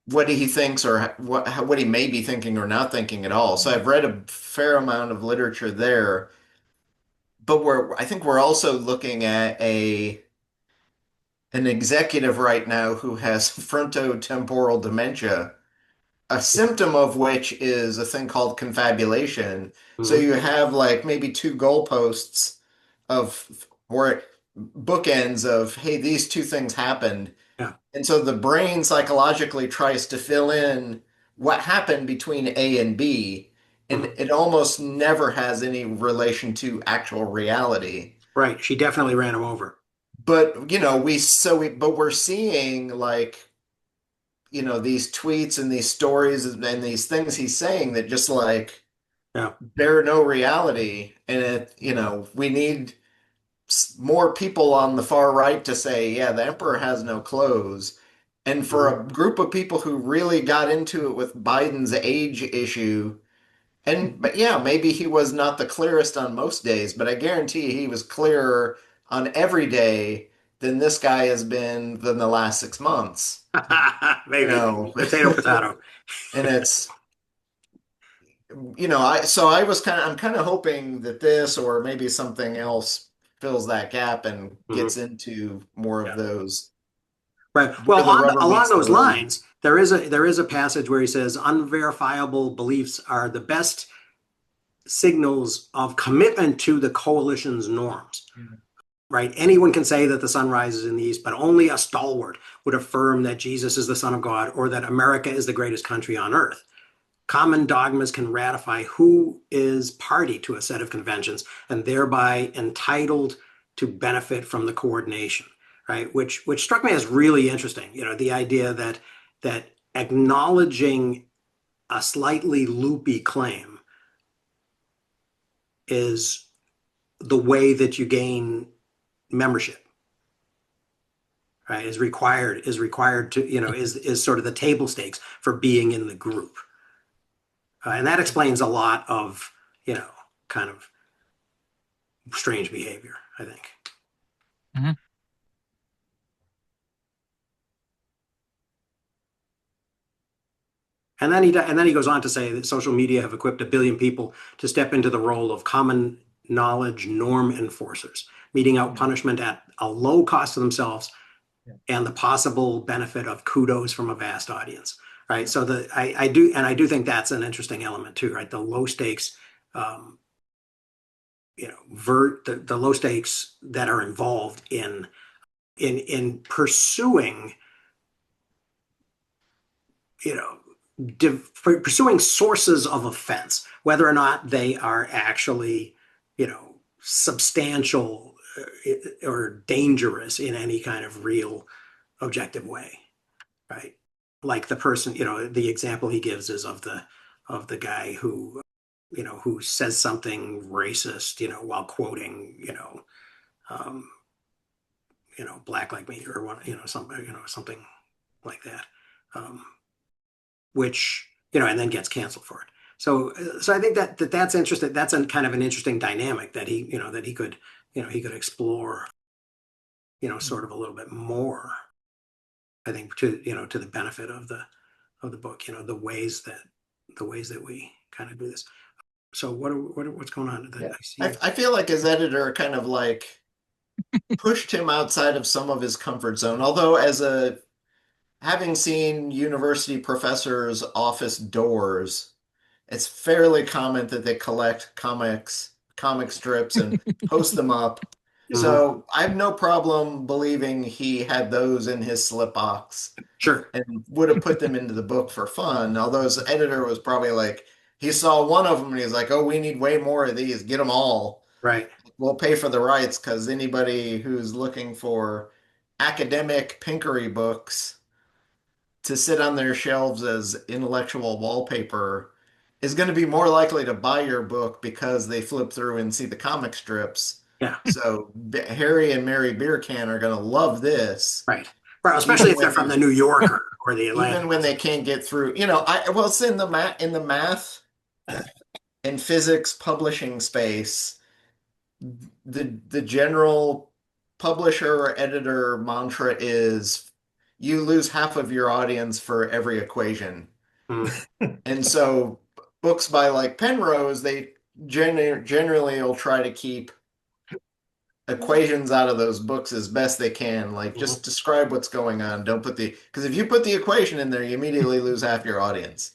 what he thinks or what he may be thinking or not thinking at all. So I've read a fair amount of literature there, but I think we're also looking at an executive right now who has frontotemporal dementia, a symptom of which is a thing called confabulation. So Mhm. you have like maybe two goalposts of where bookends of, hey, these two things happened. Yeah. And so the brain psychologically tries to fill in what happened between A and B, and Mhm. it almost never has any relation to actual reality. Right. She definitely ran him over. But but we're seeing like these tweets and these stories and these things he's saying that just like Yeah. bear no reality, and we need more people on the far right to say, yeah, the emperor has no clothes. And for Mhm. a group of people who really got into it with Biden's age issue, but yeah, maybe he was not the clearest on most days, but I guarantee he was clearer on every day than this guy has been than the last 6 months. You Maybe. know, Potato, potato. and it's I'm kind of hoping that this or maybe something else fills that gap and Mhm. gets into more of Yeah. those Right. where Well, the rubber along meets the those road. lines, there is a passage where he says unverifiable beliefs are the best signals of commitment to the coalition's norms. Right? Anyone can say that the sun rises in the east, but only a stalwart would affirm that Jesus is the Son of God or that America is the greatest country on earth. Common dogmas can ratify who is party to a set of conventions and thereby entitled to benefit from the coordination, right? Which struck me as really interesting. The idea that acknowledging a slightly loopy claim is the way that you gain membership, right? Is required to, is sort of the table stakes for being in the group. And that explains a lot of, kind of strange behavior, I think. Mhm. And then he goes on to say that social media have equipped 1 billion people to step into the role of common knowledge norm enforcers, meting out punishment at a low cost to themselves and the possible benefit of kudos from a vast audience. Right. So I do think that's an interesting element too, right? The low stakes, the low stakes that are involved in pursuing, you know, pursuing sources of offense, whether or not they are actually, substantial or dangerous in any kind of real objective way, right? Like the person, the example he gives is of the guy who who says something racist, while quoting, black like me or one, something like that, which, and then gets canceled for it. So I think that's interesting. That's a kind of an interesting dynamic that he could explore, sort of a little bit more, I think, to the benefit of the book, the ways that we kind of do this. So what's going on? Yeah. I see. I feel like his editor kind of like pushed him outside of some of his comfort zone. Although having seen university professors' office doors, it's fairly common that they collect comic strips and post them up. So I have no problem believing he had those in his slip box. Sure. And would have put them into the book for fun. Although his editor was probably like, he saw one of them and he's like, oh, we need way more of these. Get them all. Right. We'll pay for the rights because anybody who's looking for academic pinkery books to sit on their shelves as intellectual wallpaper is going to be more likely to buy your book because they flip through and see the comic strips. Yeah. So Harry and Mary Beercan are going to love this. Right. Right. Especially if they're from the New Yorker or the Atlantic. Even when they can't get through, it's in the math and physics publishing space. The general publisher or editor mantra is you lose half of your audience for every equation. And so books by like Penrose, they generally will try to keep equations out of those books as best they can. Like just describe what's going on. Don't put because if you put the equation in there, you immediately lose half your audience.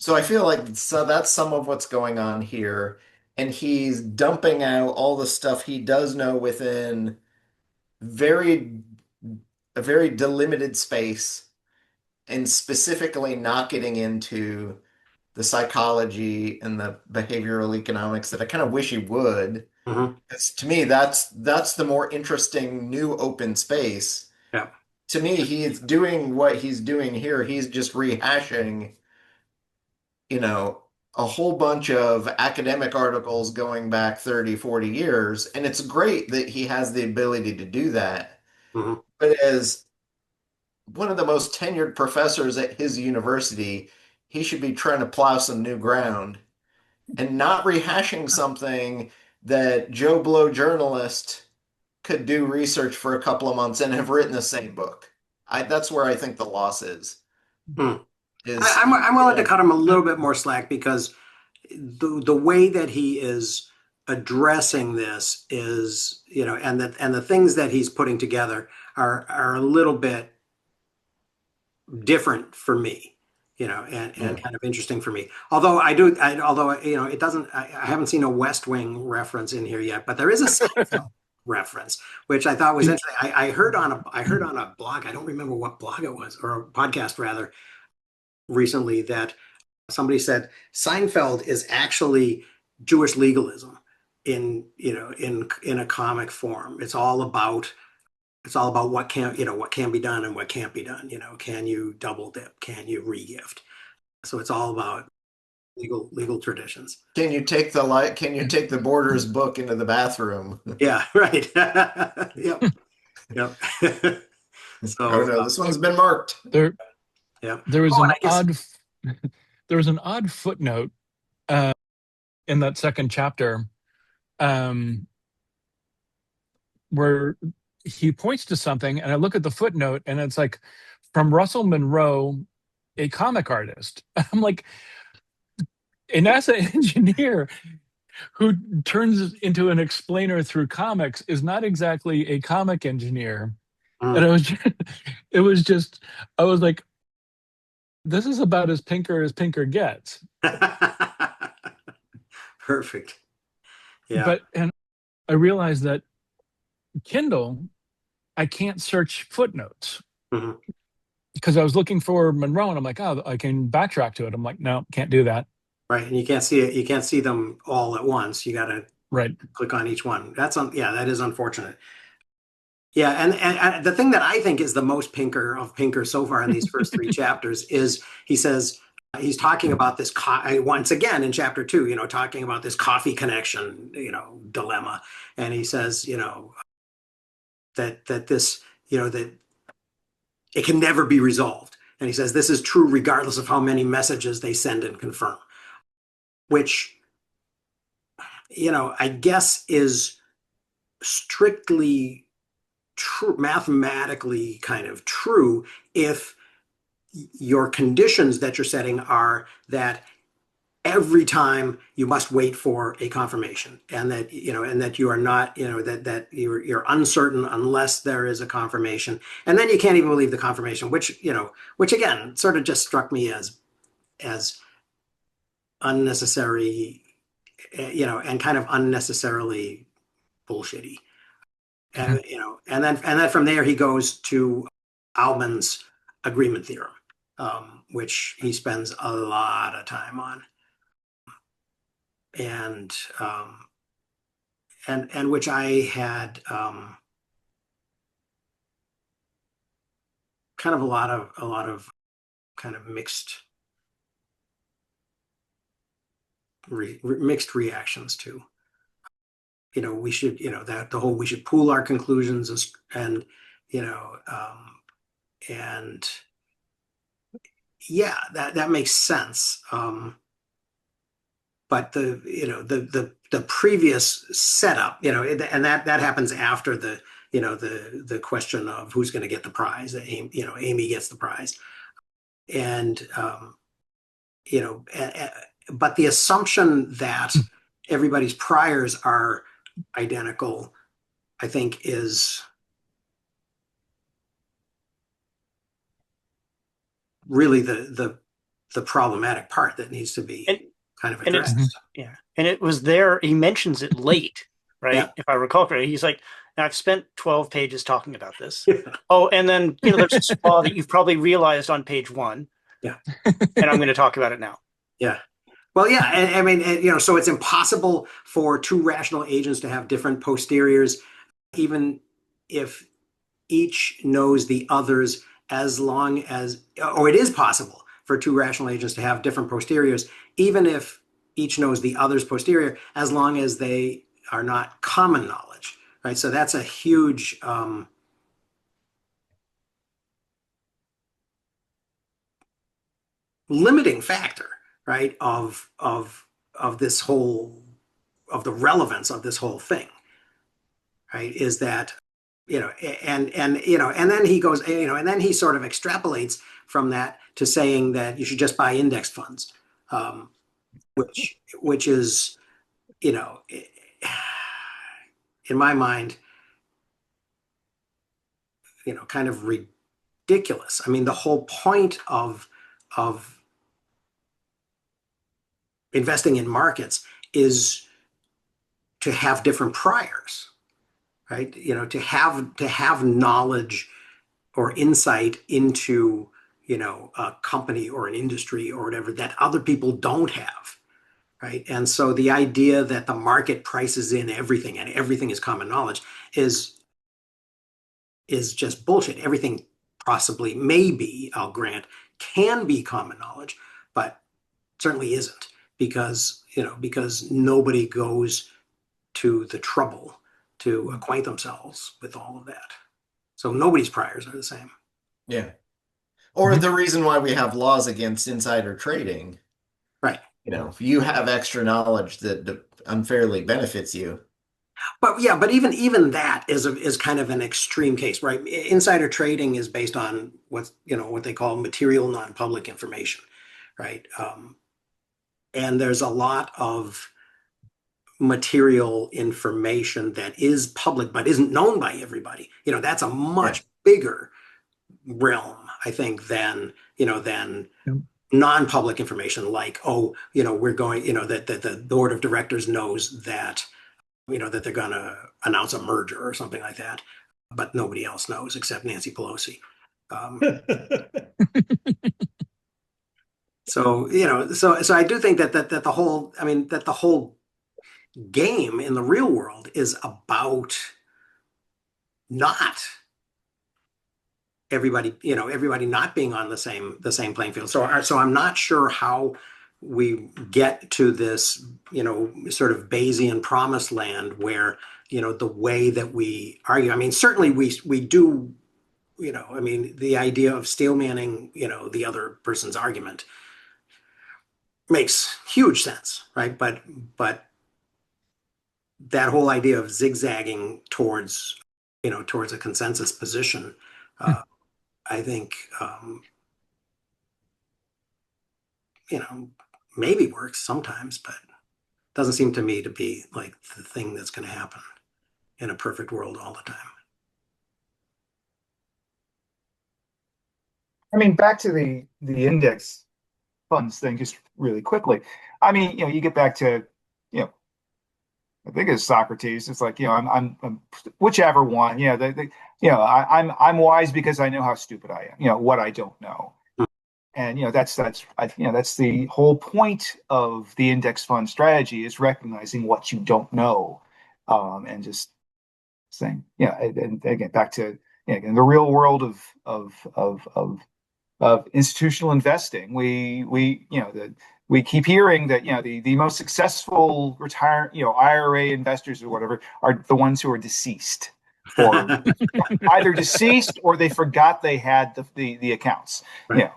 So I feel like that's some of what's going on here. And he's dumping out all the stuff he does know within a very delimited space, and specifically not getting into the psychology and the behavioral economics that I kind of wish he would. Because to me, that's the more interesting new open space. Yeah. To me, he's doing what he's doing here. He's just rehashing, a whole bunch of academic articles going back 30, 40 years. And it's great that he has the ability to do that. But as one of the most tenured professors at his university, he should be trying to plow some new ground and not rehashing something that Joe Blow journalist could do research for a couple of months and have written the same book. That's where I think the loss is. I'm willing to cut him a little bit more slack because the way that he is addressing this is, and the things that he's putting together are a little bit different for me, and kind of interesting for me. Although it doesn't, I haven't seen a West Wing reference in here yet, but there is a Seinfeld reference, which I thought was interesting. I heard on a blog, I don't remember what blog it was, or a podcast rather, recently, that somebody said Seinfeld is actually Jewish legalism in a comic form. It's all about what can be done and what can't be done. Can you double dip? Can you regift? So it's all about legal traditions. Can you take the Borders book into the bathroom? Yeah, right. Yep. So oh no, this one's been marked. Yeah. There was there was an odd footnote in that second chapter where he points to something, and I look at the footnote, and it's like, from Russell Monroe, a comic artist. I'm like, a NASA engineer who turns into an explainer through comics is not exactly a comic engineer. And I was like, this is about as Pinker gets. Perfect. Yeah. And I realized that Kindle, I can't search footnotes because I was looking for Monroe, and I'm like, oh, I can backtrack to it. I'm like, no, can't do that. Right, and you can't see it. You can't see them all at once. You got to click on each one. That is unfortunate. Yeah, and the thing that I think is the most Pinker so far in these first three chapters is he says he's talking about this once again in chapter 2, talking about this coffee connection, dilemma. And he says, that this, that it can never be resolved. And he says this is true regardless of how many messages they send and confirm, which, I guess is strictly true, mathematically kind of true, if your conditions that you're setting are that every time you must wait for a confirmation, and that you are not, that you're uncertain unless there is a confirmation, and then you can't even believe the confirmation, which again sort of just struck me as unnecessary, and kind of unnecessarily bullshitty. And and then from there he goes to Aumann's agreement theorem, which he spends a lot of time on, and which I had kind of a lot of kind of mixed reactions to. We should, that the whole, we should pool our conclusions, and and yeah, that makes sense. But the previous setup, and that happens after the question of who's going to get the prize. Amy gets the prize, and but the assumption that everybody's priors are identical, I think, is really the problematic part that needs to be kind of addressed. And it was there. He mentions it late, right? Yeah. If I recall correctly, he's like, "I've spent 12 pages talking about this." Oh, and then there's a flaw that you've probably realized on page 1. Yeah. And I'm going to talk about it now. Yeah. Well, yeah, and I mean, so it's impossible for two rational agents to have different posteriors, even if each knows the others, as long as, or it is possible for two rational agents to have different posteriors, even if each knows the other's posterior, as long as they are not common knowledge, right? So that's a huge limiting factor, right, of this whole, of the relevance of this whole thing, right, is that, and then he goes, and then he sort of extrapolates from that to saying that you should just buy index funds, which is, in my mind, kind of ridiculous. I mean, the whole point of investing in markets is to have different priors, right? To have knowledge or insight into, a company or an industry or whatever that other people don't have, right? And so the idea that the market prices in everything and everything is common knowledge is just bullshit. Everything possibly, maybe, I'll grant, can be common knowledge, but certainly isn't, because nobody goes to the trouble to acquaint themselves with all of that. So nobody's priors are the same. Yeah. Or the reason why we have laws against insider trading. Right. You have extra knowledge that unfairly benefits you. But yeah, but even that is kind of an extreme case, right? Insider trading is based on what they call material non-public information, right? And there's a lot of material information that is public but isn't known by everybody. That's a much bigger realm, I think, than non-public information, like, we're going, that the board of directors knows that, that they're going to announce a merger or something like that, but nobody else knows except Nancy Pelosi. So I do think that the whole, that the whole game in the real world is about not everybody, everybody not being on the same playing field. So I'm not sure how we get to this, sort of Bayesian promised land where, the way that we argue, I mean, certainly we do, I mean, the idea of steelmanning, the other person's argument makes huge sense, right? But that whole idea of zigzagging towards a consensus position, I think, maybe works sometimes, but doesn't seem to me to be like the thing that's going to happen in a perfect world all the time. I mean, back to the index funds thing, just really quickly. I mean, you get back to, I think it's Socrates. It's like, I'm whichever one. I'm wise because I know how stupid I am. What I don't know. And that's the whole point of the index fund strategy, is recognizing what you don't know, and just saying, and again, back to in the real world of institutional investing, we keep hearing that the most successful IRA investors or whatever are the ones who are deceased, or either deceased or they forgot they had the accounts. Right.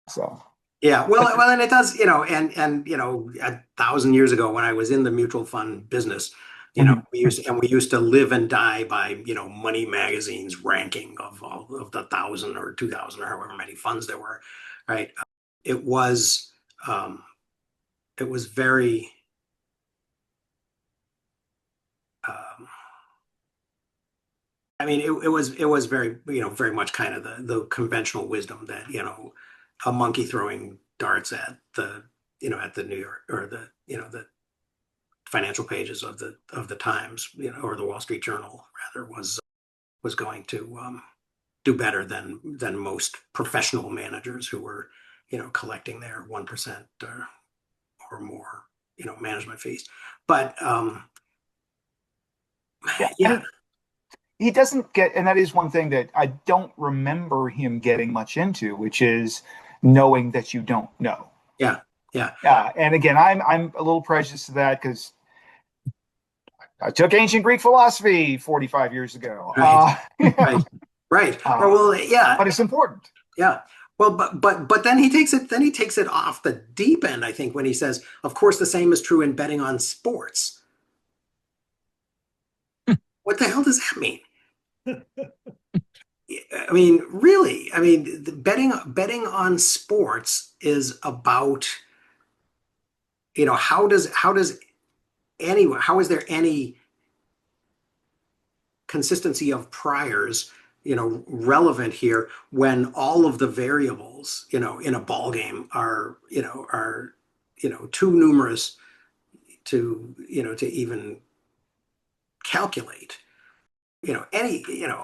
So yeah, well, and it does, and 1,000 years ago when I was in the mutual fund business, we used to live and die by Money Magazine's ranking of all of the 1,000 or 2,000 or however many funds there were, right? It was very I mean, it was very, very much kind of the conventional wisdom that, a monkey throwing darts at the New York, or the financial pages of the Times, or the Wall Street Journal rather, was going to do better than most professional managers who were, collecting their 1% or more, management fees. But yeah. He doesn't get, and that is one thing that I don't remember him getting much into, which is knowing that you don't know. Yeah. And again, I'm a little prejudiced to that because I took ancient Greek philosophy 45 years ago. Right. Well, yeah. But it's important. Yeah. Well, but then he takes it off the deep end, I think, when he says, of course, the same is true in betting on sports. What the hell does that mean? I mean, really, the betting on sports is about, how is there any consistency of priors, relevant here when all of the variables, in a ball game are too numerous to even calculate.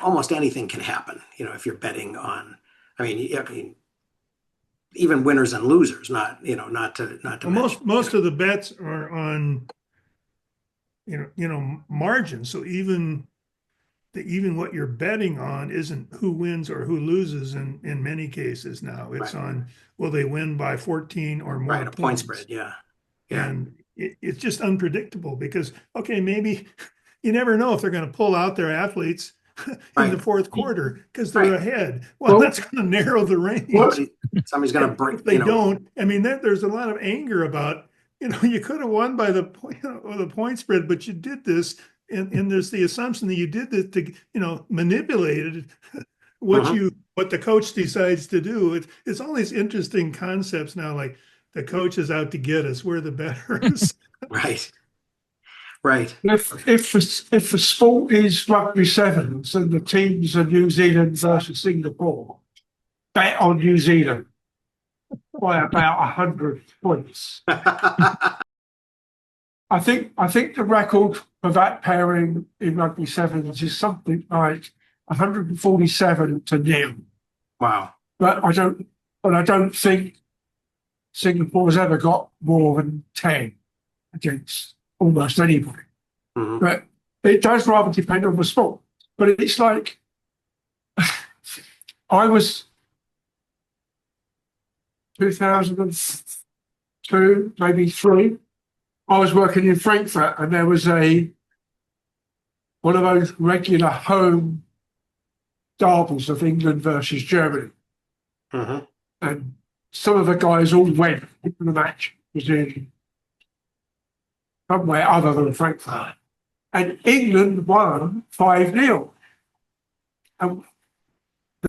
Almost anything can happen, if you're betting on, I mean, even winners and losers, not to most of the bets are on, margin. So even what you're betting on isn't who wins or who loses in many cases now. It's right. on, will they win by 14 or more right, a point spread, yeah. And it's just unpredictable because, okay, maybe you never know if they're going to pull out their athletes in the fourth quarter because they're ahead. Well, that's going to narrow the range. Somebody's going to break. If they don't, I mean, there's a lot of anger about, you could have won by the point spread, but you did this, and there's the assumption that you did this to, manipulate what the coach decides to do. It's all these interesting concepts now, like the coach is out to get us. We're the betters. Right. If the sport is rugby sevens and the teams are New Zealand versus Singapore, bet on New Zealand by about 100 points. I think the record for that pairing in rugby sevens is something like 147-0. Wow. But I don't think Singapore's ever got more than 10 against almost anybody. Mm-hmm. But it does rather depend on the sport. But it's like I was 2002, maybe three. I was working in Frankfurt, and there was one of those regular home derbies of England versus Germany. Mm-hmm. And some of the guys all went to the match. It was in somewhere other than Frankfurt. And England won 5-0. And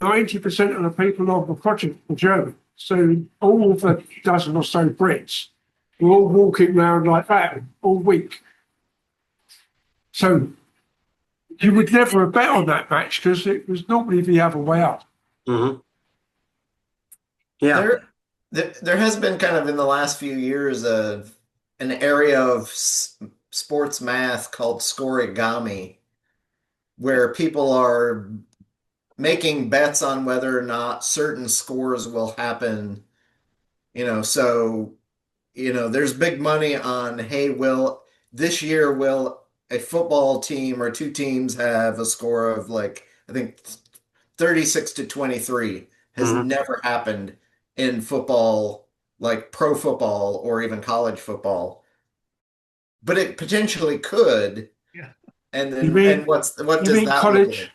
90% of the people on the project were German. So all of the dozen or so Brits were all walking around like that all week. So you would never have bet on that match because it was normally the other way up. Mm-hmm. Yeah. There has been kind of in the last few years an area of sports math called scoregami, where people are making bets on whether or not certain scores will happen. So, there's big money on, hey, this year will a football team or two teams have a score of like, I think 36-23 has Mhm. never happened in football, like pro football or even college football. But it potentially could. Yeah. And You then mean- what You does mean that look college? like?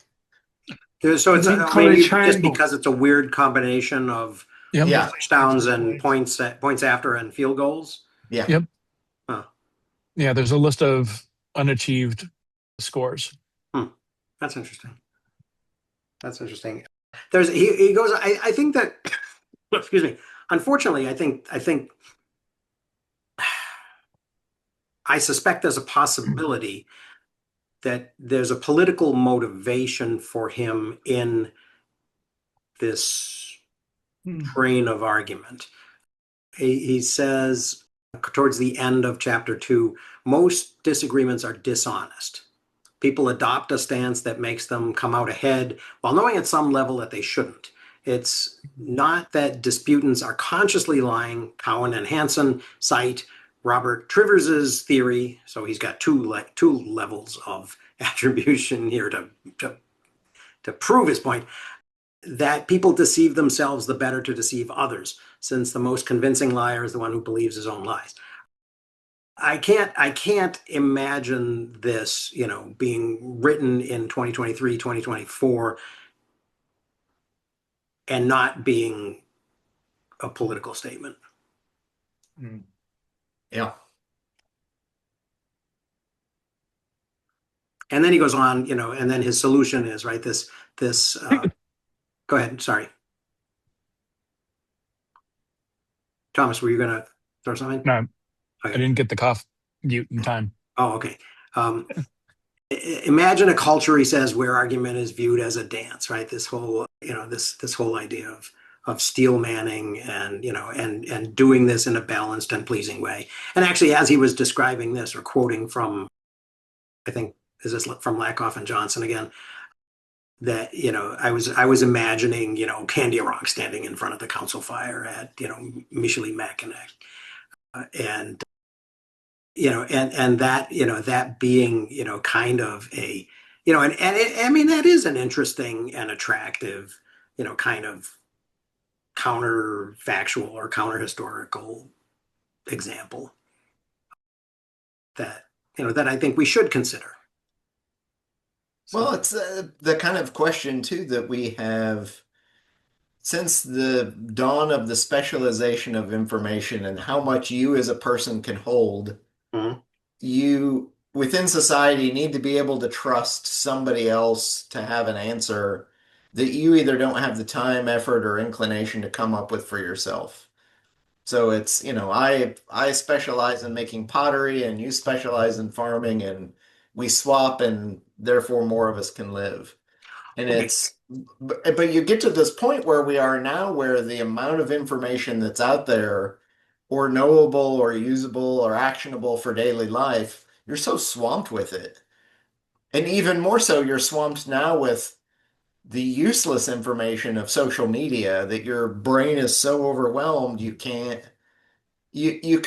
So it's I think maybe college just handball. because it's a weird combination of Yep. Yeah. touchdowns and points after and field goals. Yeah. Yep. Huh. Yeah, there's a list of unachieved scores. That's interesting. That's interesting. He goes. I think that. Excuse me. Unfortunately, I think. I suspect there's a possibility that there's a political motivation for him in this train of argument. He says towards the end of chapter 2, most disagreements are dishonest. People adopt a stance that makes them come out ahead while knowing at some level that they shouldn't. It's not that disputants are consciously lying. Cowan and Hansen cite Robert Trivers's theory, so he's got two levels of attribution here to prove his point, that people deceive themselves the better to deceive others, since the most convincing liar is the one who believes his own lies. I can't imagine this, being written in 2023, 2024 and not being a political statement. Yeah. And then he goes on, and then his solution is right. Go ahead. Sorry, Thomas, were you going to throw something? No, Okay. I didn't get the cough mute in time. Oh, okay. Imagine a culture, he says, where argument is viewed as a dance, right? This whole, this whole idea of steel manning and doing this in a balanced and pleasing way. And actually, as he was describing this or quoting from, I think, is this from Lakoff and Johnson again, that, I was imagining, Candy Rock standing in front of the council fire at, Michilimackinac. And that, that being, kind of a, I mean, that is an interesting and attractive, kind of counterfactual or counter-historical example that, that I think we should consider. Well, it's the kind of question too that we have since the dawn of the specialization of information and how much you as a person can hold. Mhm. You within society need to be able to trust somebody else to have an answer that you either don't have the time, effort, or inclination to come up with for yourself. So it's, I specialize in making pottery and you specialize in farming and we swap and therefore more of us can live. And Okay. but you get to this point where we are now where the amount of information that's out there or knowable or usable or actionable for daily life, you're so swamped with it. And even more so, you're swamped now with the useless information of social media that your brain is so overwhelmed you can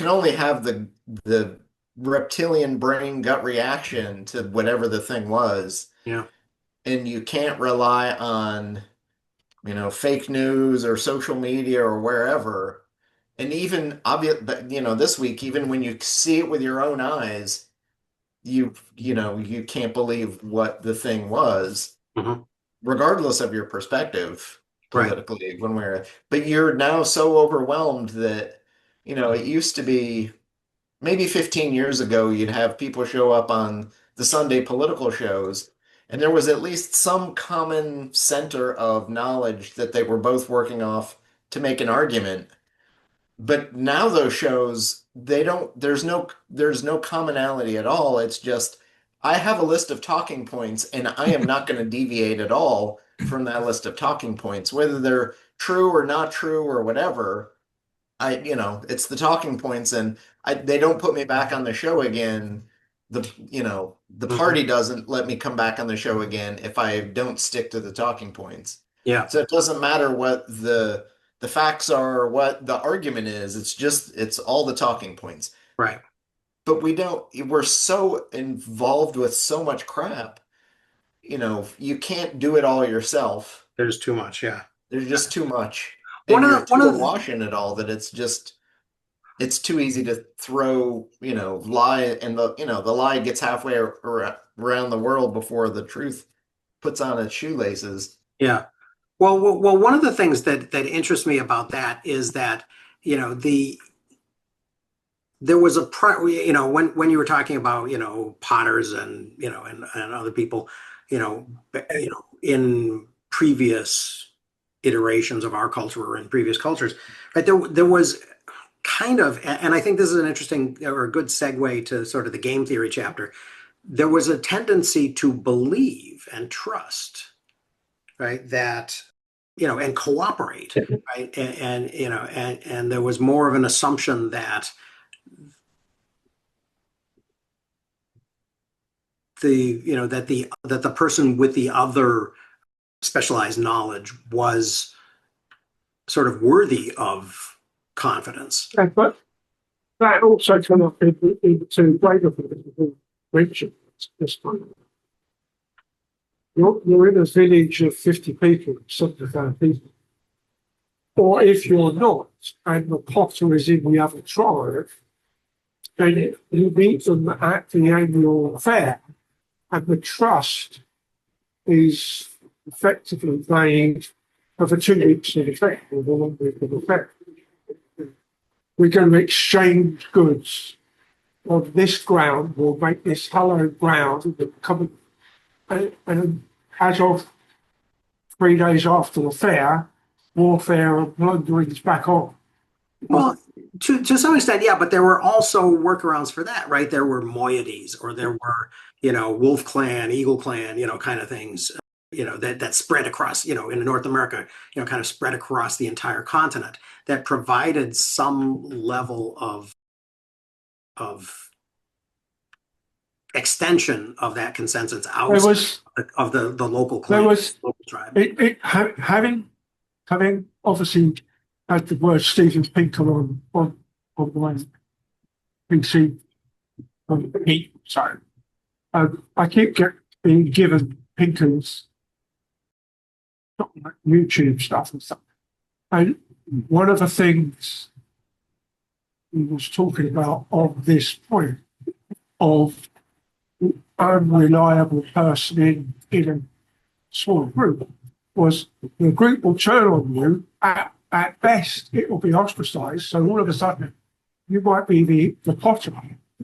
only have the reptilian brain gut reaction to whatever the thing was. Yeah. And you can't rely on fake news or social media or wherever. And even obvious, but this week, even when you see it with your own eyes, you can't believe what the thing was, Mhm. regardless of your perspective Right. politically, but you're now so overwhelmed that, it used to be maybe 15 years ago, you'd have people show up on the Sunday political shows, and there was at least some common center of knowledge that they were both working off to make an argument. But now those shows, they don't, there's no commonality at all. It's just, I have a list of talking points and I am not going to deviate at all from that list of talking points, whether they're true or not true or whatever. It's the talking points, and they don't put me back on the show again. The party doesn't let me come back on the show again if I don't stick to the talking points. Yeah. So it doesn't matter what the facts are or what the argument is. It's all the talking points. Right. But we're so involved with so much crap. You can't do it all yourself. There's too much. Yeah. There's just too much. One And of you're the one too of the, awash in it all that it's too easy to throw, lie, and the lie gets halfway around the world before the truth puts on its shoelaces. Yeah. Well, one of the things that interests me about that is that, there was when you were talking about, Potters and, and other people, in previous iterations of our culture or in previous cultures, right? There was kind of, and I think this is an interesting or a good segue to sort of the game theory chapter. There was a tendency to believe and trust, right, that, and cooperate, right, and there was more of an assumption that that the person with the other specialized knowledge was sort of worthy of confidence. Yeah, but that also came up into greater political reach this time. You're in a village of 50 people, 75 people. Or if you're not, and the potter is in the other tribe, then you meet them at the annual fair, and the trust is effectively made over 2 weeks in effect, or the 1 week in effect. We're going to exchange goods on this ground. We'll make this hallowed ground and as of 3 days after the fair, warfare and plundering is back on. Well, to some extent, yeah, but there were also workarounds for that, right? There were moieties, or there were, Wolf Clan, Eagle Clan, kind of things, that spread across, in North America, kind of spread across the entire continent, that provided some level of extension of that consensus outside of the local clan, local tribe. Having obviously had the word Steven Pinker on the PC, sorry. I keep being given Pinker's YouTube stuff and stuff. And one of the things he was talking about on this point of unreliable person in a small group was the group will turn on you. At best, it will be ostracized. So all of a sudden, you might be the potter.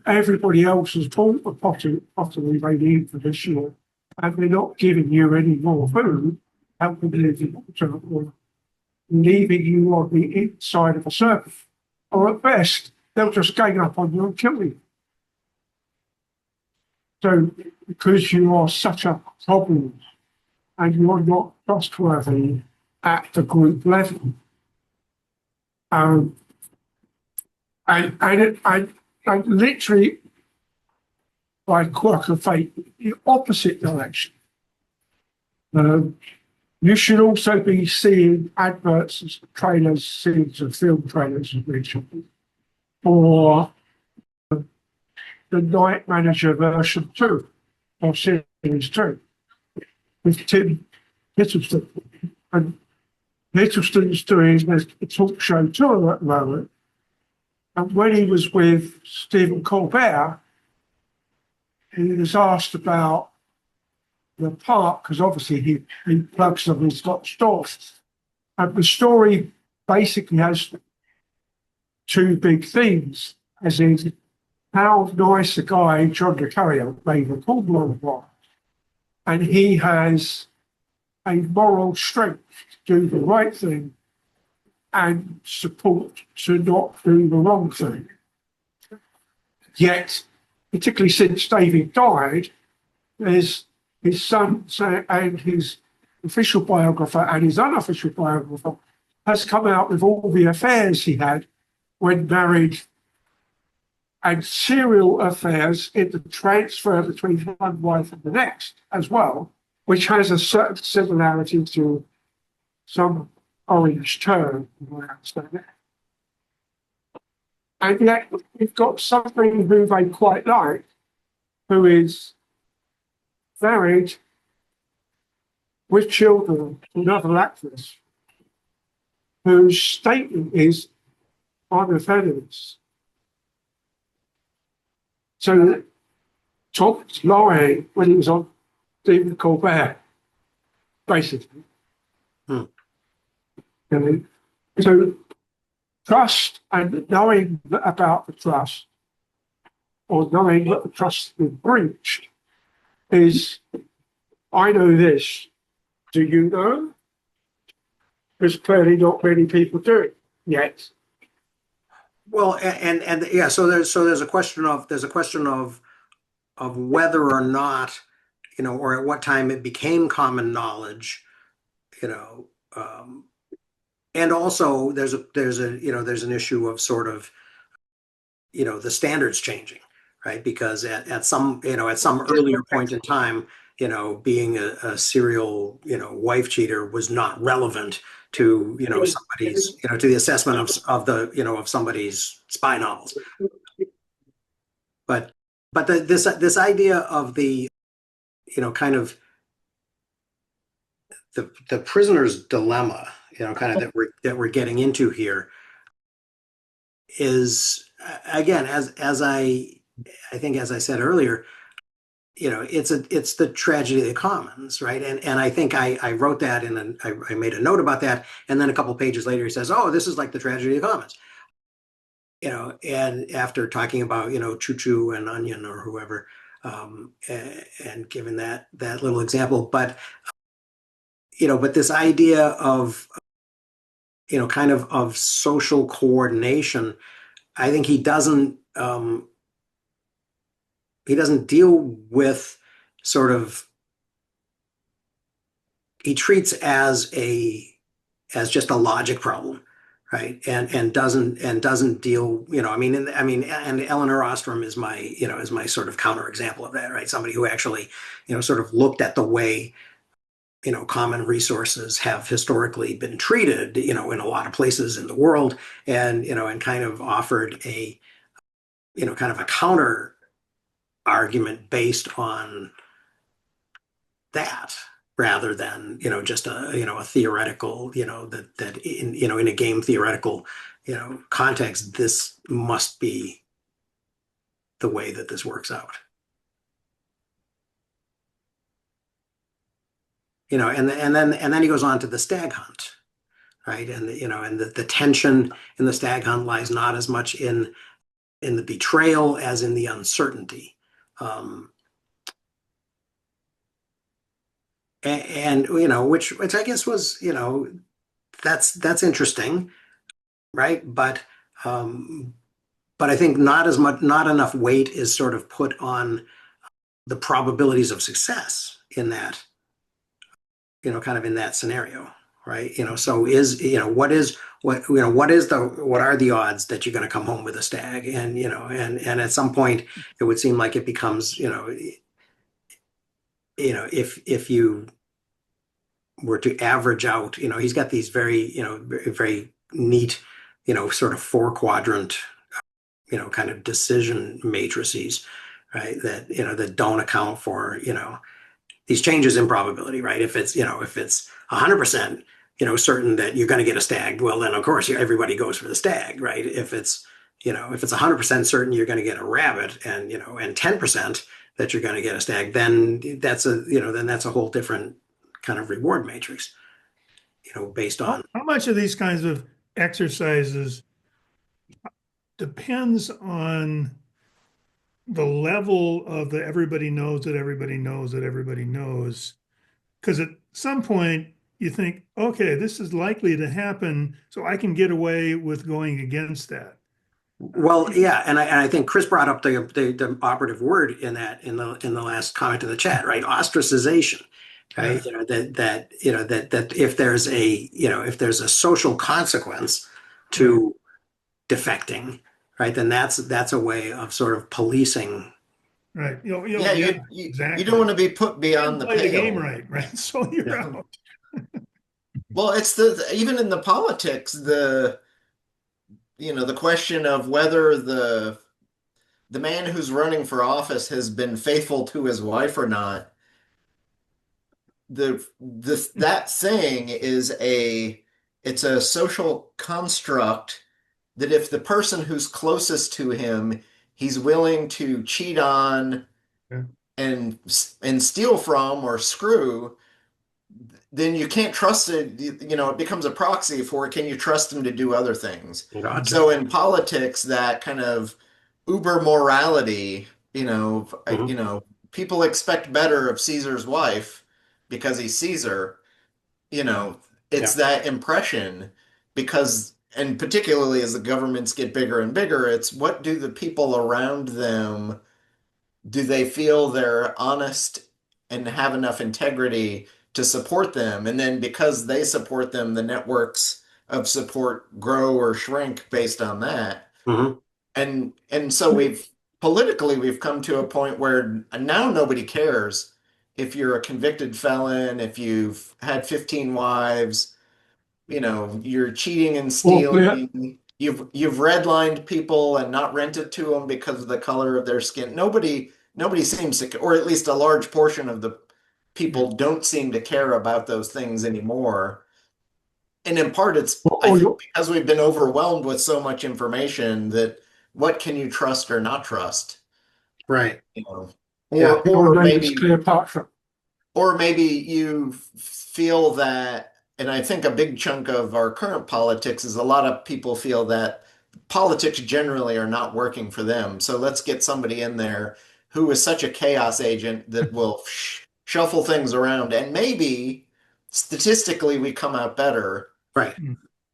Everybody else has bought the pottery they need for this year, and they're not giving you any more food, helping you the altar, or leaving you on the inside of a circle. Or at best, they'll just gang up on you and kill you. So, because you are such a problem and you're not trustworthy at the group level, and literally, by quirk of fate, the opposite direction. You should also be seeing adverts, trailers, scenes of film trailers, for the Night Manager version 2, or series 2, with Tim Hiddleston. And Hiddleston's doing a talk show tour at the moment. And when he was with Stephen Colbert, he was asked about the park, because obviously he plugs them, he's got stores. And the story basically has two big themes, as in how nice a guy John le Carre made a Cornwall was. And he has a moral strength to do the right thing and support to not do the wrong thing. Yet, particularly since David died, there's his son and his official biographer and his unofficial biographer has come out with all the affairs he had when married and serial affairs in the transfer between one wife and the next as well, which has a certain similarity to some orange turn, I understand it. And yet we've got somebody who they quite like, who is married with children to another actress, whose statement is, I'm a feminist. So Tom was lying when he was on Stephen Colbert, basically. So trust and knowing about the trust, or knowing that the trust has been breached, is, I know this, do you know? There's clearly not many people do it yet. Well, and yeah, so there's a question of whether or not, or at what time it became common knowledge, and also there's an issue of sort of, the standards changing, right? Because at some earlier point in time, being a serial, wife cheater was not relevant to, somebody's, to the assessment of somebody's spy novels. But this idea of the, kind of the prisoner's dilemma, kind of that we're getting into here is, again, as I think, as I said earlier, it's the tragedy of the commons, right? And I think I wrote that I made a note about that, and then a couple pages later he says, oh, this is like the tragedy of the commons, and after talking about Choo Choo and Onion or whoever, and given that little example, but this idea of kind of social coordination, I think he doesn't deal with sort of, he treats as just a logic problem, right? And doesn't deal, and Elinor Ostrom is my sort of counterexample of that, right? Somebody who actually, sort of looked at the way, common resources have historically been treated, in a lot of places in the world, and kind of offered a, kind of a counter argument based on that, rather than just a theoretical, that in a game theoretical context, this must be the way that this works out. And then he goes on to the stag hunt, right? And the tension in the stag hunt lies not as much in the betrayal as in the uncertainty. And which I guess was, that's interesting, right? But I think not enough weight is sort of put on the probabilities of success in that, kind of in that scenario, right? So what are the odds that you're going to come home with a stag? And and at some point it would seem like it becomes, if you were to average out, he's got these very, very neat, sort of 4-quadrant, kind of decision matrices, right? That, that don't account for, these changes in probability, right? If it's 100%, certain that you're going to get a stag, well, then of course everybody goes for the stag, right? If it's 100% certain you're going to get a rabbit, and 10% that you're going to get a stag, then that's a whole different kind of reward matrix, based on. How much of these kinds of exercises depends on the level of the everybody knows that everybody knows that everybody knows? Because at some point you think, okay, this is likely to happen, so I can get away with going against that. Well, yeah, and I think Chris brought up the operative word in the last comment in the chat, right? Ostracization, right? Yeah. That if there's a social consequence to defecting, right, then that's a way of sort of policing. Right. You don't want to be put beyond the play pale. the game right? So you're out. Well, it's even in the politics, the question of whether the man who's running for office has been faithful to his wife or not. That saying is it's a social construct that if the person who's closest to him, he's willing to cheat on and steal from or screw, then you can't trust it. It becomes a proxy for, can you trust him to do other things? Gotcha. So in politics, that kind of uber morality, people expect better of Caesar's wife because he's Caesar. It's that impression, because, and particularly as the governments get bigger and bigger, it's what do the people around them, do they feel they're honest and have enough integrity to support them? And then because they support them, the networks of support grow or shrink based on that. Mm-hmm. And so we've come to a point where now nobody cares if you're a convicted felon, if you've had 15 wives, you're cheating and stealing. You've redlined people and not rented to them because of the color of their skin. Nobody seems to, or at least a large portion of the people don't seem to care about those things anymore. And in part, it's I think because we've been overwhelmed with so much information that what can you trust or not trust? Right. Or maybe you feel that, and I think a big chunk of our current politics is a lot of people feel that politics generally are not working for them. So let's get somebody in there who is such a chaos agent that will shuffle things around, and maybe statistically we come out better. Right.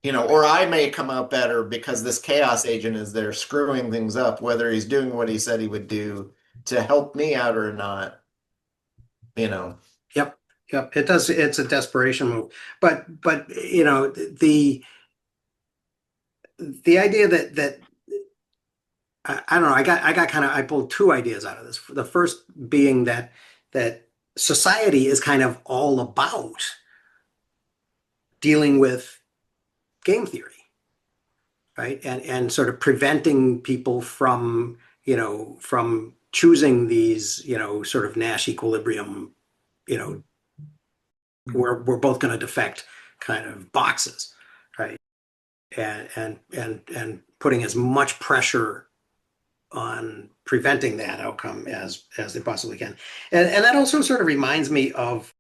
Or I may come out better because this chaos agent is there screwing things up, whether he's doing what he said he would do to help me out or not. Yep. It does. It's a desperation move, but the idea that I don't know. I pulled two ideas out of this. The first being that society is kind of all about dealing with game theory, right? And sort of preventing people from choosing these, sort of Nash equilibrium, we're both going to defect kind of boxes, right? And putting as much pressure on preventing that outcome as they possibly can. And that also sort of reminds me of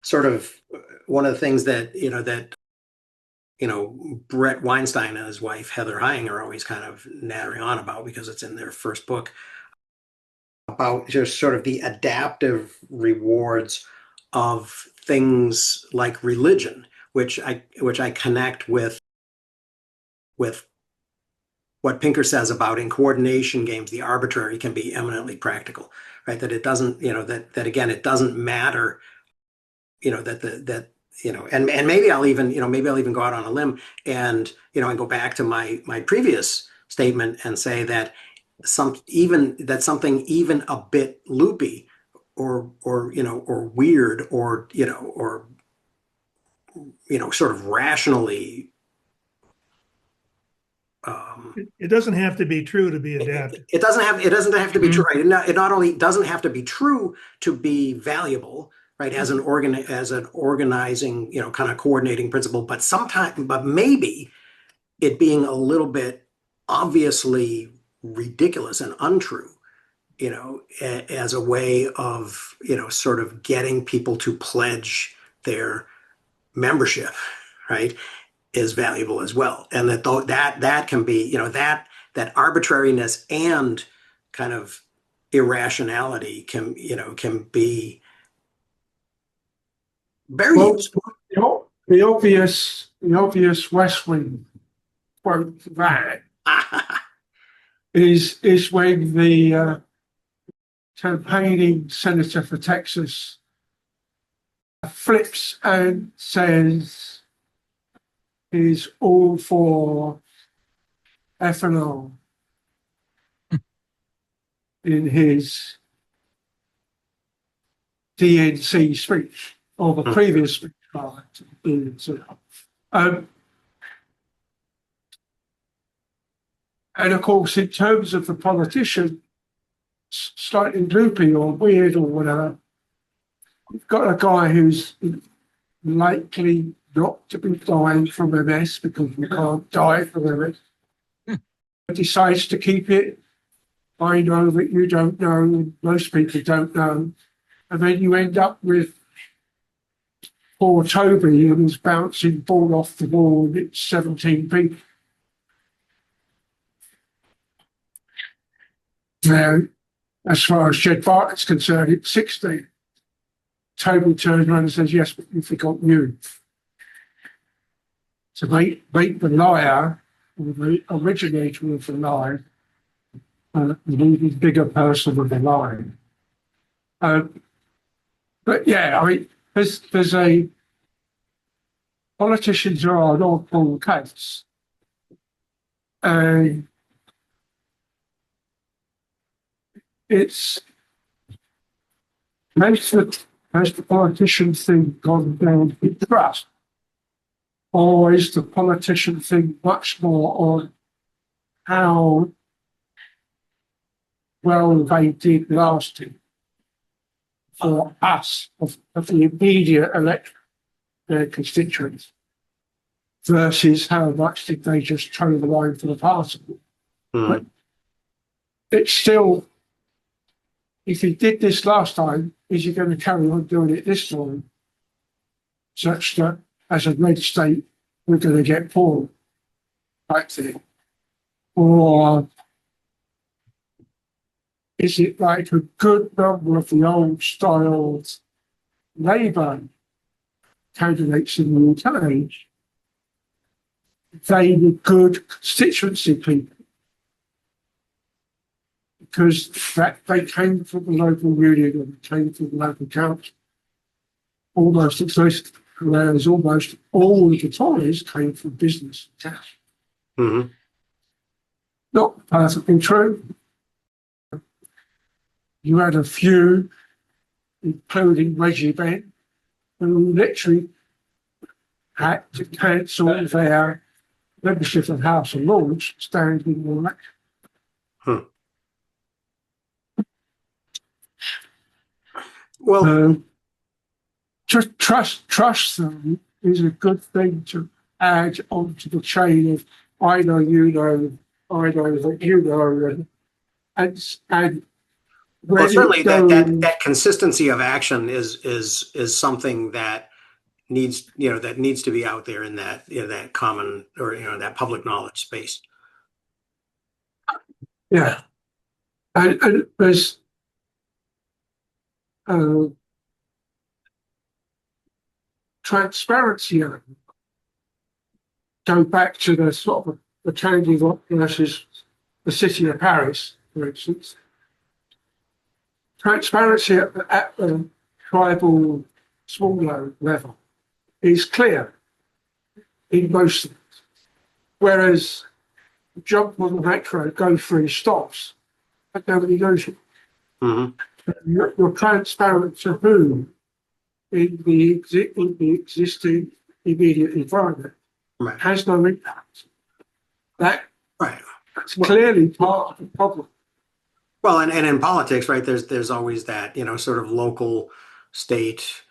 sort of one of the things that, Brett Weinstein and his wife, Heather Heying, are always kind of nattering on about, because it's in their first book, about just sort of the adaptive rewards of things like religion, which I connect with what Pinker says about, in coordination games, the arbitrary can be eminently practical, right? That it doesn't, that again, it doesn't matter, and maybe I'll even go out on a limb and go back to my previous statement and say that something even a bit loopy or weird or sort of rationally. It doesn't have to be true to be adaptive. It doesn't have to be true. Right? It not only doesn't have to be true to be valuable, right, as an organizing, kind of coordinating principle, but maybe it being a little bit obviously ridiculous and untrue, as a way of, sort of getting people to pledge their membership, right, is valuable as well. And that can be, that arbitrariness and kind of irrationality can be very Well, useful. the obvious West Wing quote for that is when the campaigning senator for Texas flips and says he's all for ethanol in his DNC speech, or the previous speech by DNC. And of course, in terms of the politician, slightly loopy or weird or whatever, you've got a guy who's likely not to be dying from MS, because you can't die from MS, decides to keep it. I know that you don't know, and most people don't know. And then you end up with poor Toby and his bouncing ball off the wall, and it's 17 people. Now, as far as Jed Bartlett's concerned, it's 16. Toby turns around and says, yes, but you forgot you. To make the liar, or the originator of the lie, an even bigger person than the lie. But yeah, I mean, there's a politicians are an oddball case, and it's has the politician thing gone down in trust, or is the politician thing much more on how well they did last year for us of the immediate electorate, their constituents, versus how much did they just toe the line for the party? But it's still, if he did this last time, is he going to carry on doing it this time, such that as a red state we're going to get poor type thing? Or is it like a good number of the old style Labour candidates in the UK? They were good constituency people because they came from the local union and came from the local council. Almost exclusively, whereas almost all of the Tories came from business and cash. Mm-hmm. Not perfectly true. You had a few, including Reggie Ben, who literally had to cancel their membership of House of Lords standing in the election. Well, just trust them is a good thing to add onto the chain of I know you know, I know that you know, and well, certainly that consistency of action is something that needs to be out there in that that common or that public knowledge space. Yeah, and there's transparency. Go back to the sort of the changing versus the city of Paris, for instance. Transparency at the tribal smaller level is clear in most things, whereas jump on the metro, go through stops, and nobody knows you. Mm-hmm. You're transparent to whom in the existing immediate environment Right. has no impact. That's Right. clearly part of the problem. Well, and in politics, right, there's always that, sort of local, state,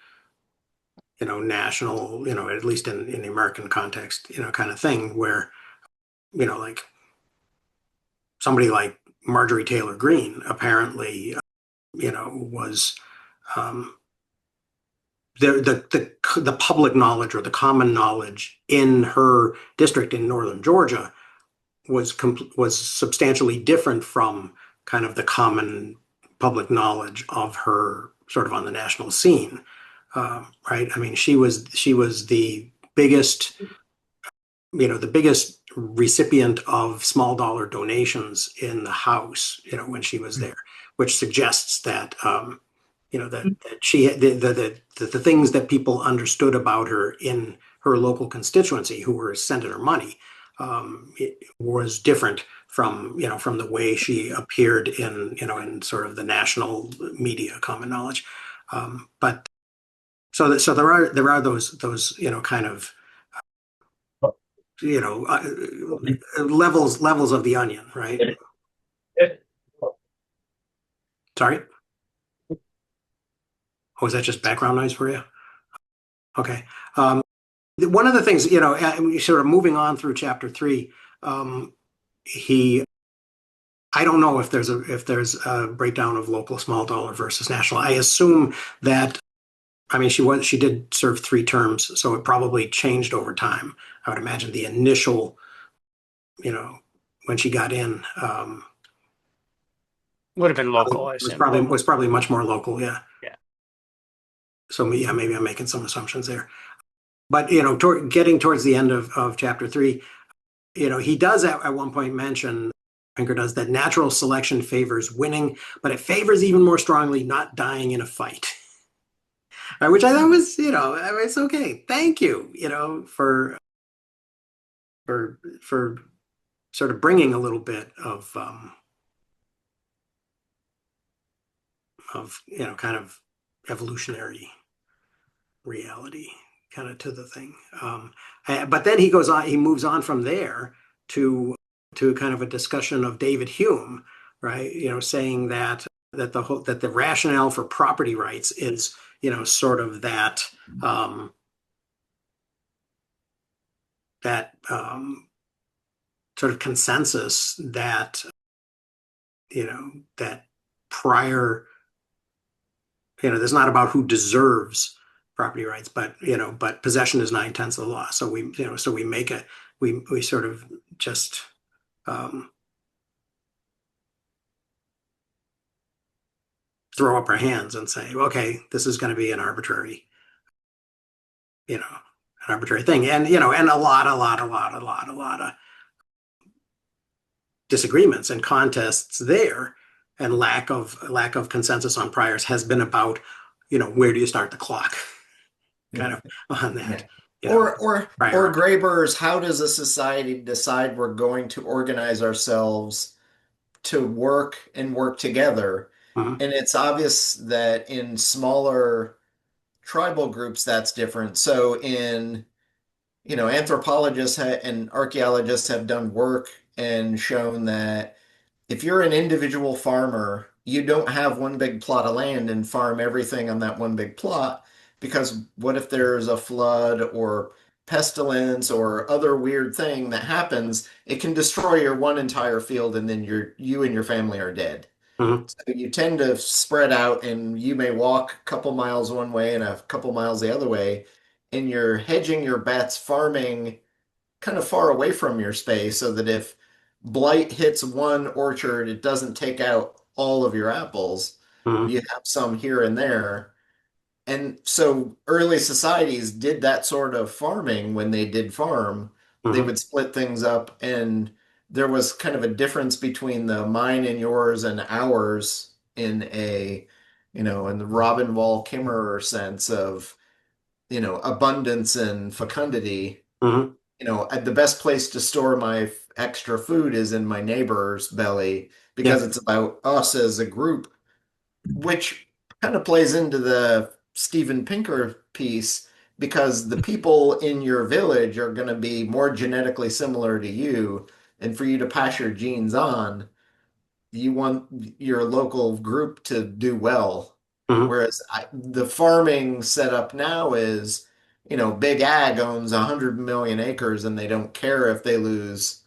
national, at least in the American context, kind of thing where, like somebody like Marjorie Taylor Greene apparently, was um, the public knowledge or the common knowledge in her district in northern Georgia was substantially different from kind of the common public knowledge of her sort of on the national scene, right? I mean, she was the biggest, the biggest recipient of small dollar donations in the House, when she was there, which suggests that that she the things that people understood about her in her local constituency, who were sending her money, it was different from the way she appeared in sort of the national media common knowledge. But so there are those kind of levels of the onion, right? Sorry. Oh, is that just background noise for you? Okay. One of the things, sort of moving on through chapter 3, I don't know if there's a breakdown of local small dollar versus national. I assume that, I mean, she did serve 3 terms, so it probably changed over time. I would imagine the initial, when she got in, Would have been local, I assume. was probably much more local. Yeah. Yeah. So yeah, maybe I'm making some assumptions there. But getting towards the end of chapter 3, he does at one point mention, Pinker does, that natural selection favors winning, but it favors even more strongly not dying in a fight. Which I thought was, it's okay. Thank you, for sort of bringing a little bit of kind of evolutionary reality kind of to the thing. But then he moves on from there to kind of a discussion of David Hume, right? Saying that the rationale for property rights is, sort of that sort of consensus that, that prior, there's not about who deserves property rights, but possession is 9/10 of the law. So we make we sort of just throw up our hands and say, okay, this is going to be an arbitrary thing, and and a lot of disagreements and contests there, and lack of consensus on priors has been about, where do you start the clock, kind of on that. Or Graeber's, how does a society decide we're going to organize ourselves to work together? Mhm. And it's obvious that in smaller tribal groups, that's different. So anthropologists and archaeologists have done work and shown that if you're an individual farmer, you don't have one big plot of land and farm everything on that one big plot, because what if there's a flood or pestilence or other weird thing that happens? It can destroy your one entire field, and then you and your family are dead. Mhm. So you tend to spread out, and you may walk a couple miles one way and a couple miles the other way, and you're hedging your bets, farming kind of far away from your space, so that if blight hits one orchard, it doesn't take out all of your apples. Mhm. You have some here and there. And so early societies did that sort of farming. When they did farm, they Mhm. would split things up, and there was kind of a difference between the mine and yours and ours in in the Robin Wall Kimmerer sense of, abundance and fecundity. Mhm. The best place to store my extra food is in my neighbor's belly, because Yeah. it's about us as a group, which kind of plays into the Steven Pinker piece, because the people in your village are going to be more genetically similar to you. And for you to pass your genes on, you want your local group to do well. Mhm. Whereas the farming setup now is, big ag owns 100 million acres and they don't care if they lose,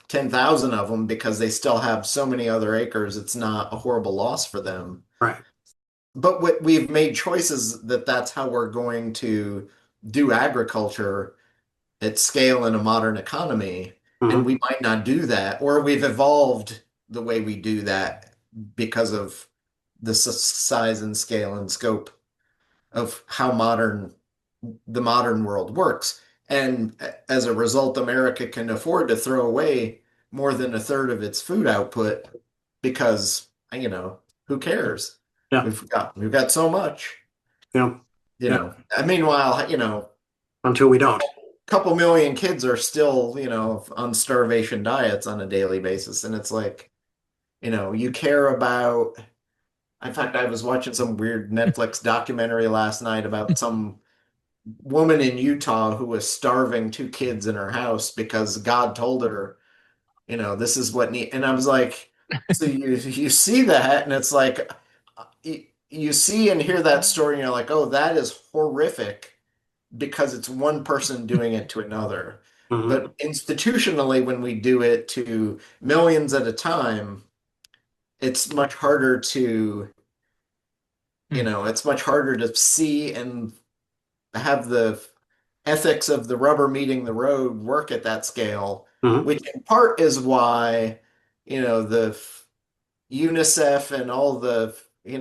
10,000 of them because they still have so many other acres. It's not a horrible loss for them. Right. But what we've made choices that's how we're going to do agriculture at scale in a modern economy. And Mhm. we might not do that, or we've evolved the way we do that because of the size and scale and scope of how the modern world works. And as a result, America can afford to throw away more than a third of its food output because, who cares? Yeah. We've got so much, Yeah. Meanwhile, Until we don't. couple million kids are still, on starvation diets on a daily basis. And it's like, you care about, in fact, I was watching some weird Netflix documentary last night about some woman in Utah who was starving two kids in her house because God told her, this is what need. And I was like, so you see that, and it's like you see and hear that story, and you're like, oh, that is horrific because it's one person doing it to another. Mhm. But institutionally, when we do it to millions at a time, it's much harder to, it's much harder to see and have the ethics of the rubber meeting the road work at that scale, Mhm. which in part is why, the UNICEF and all the, you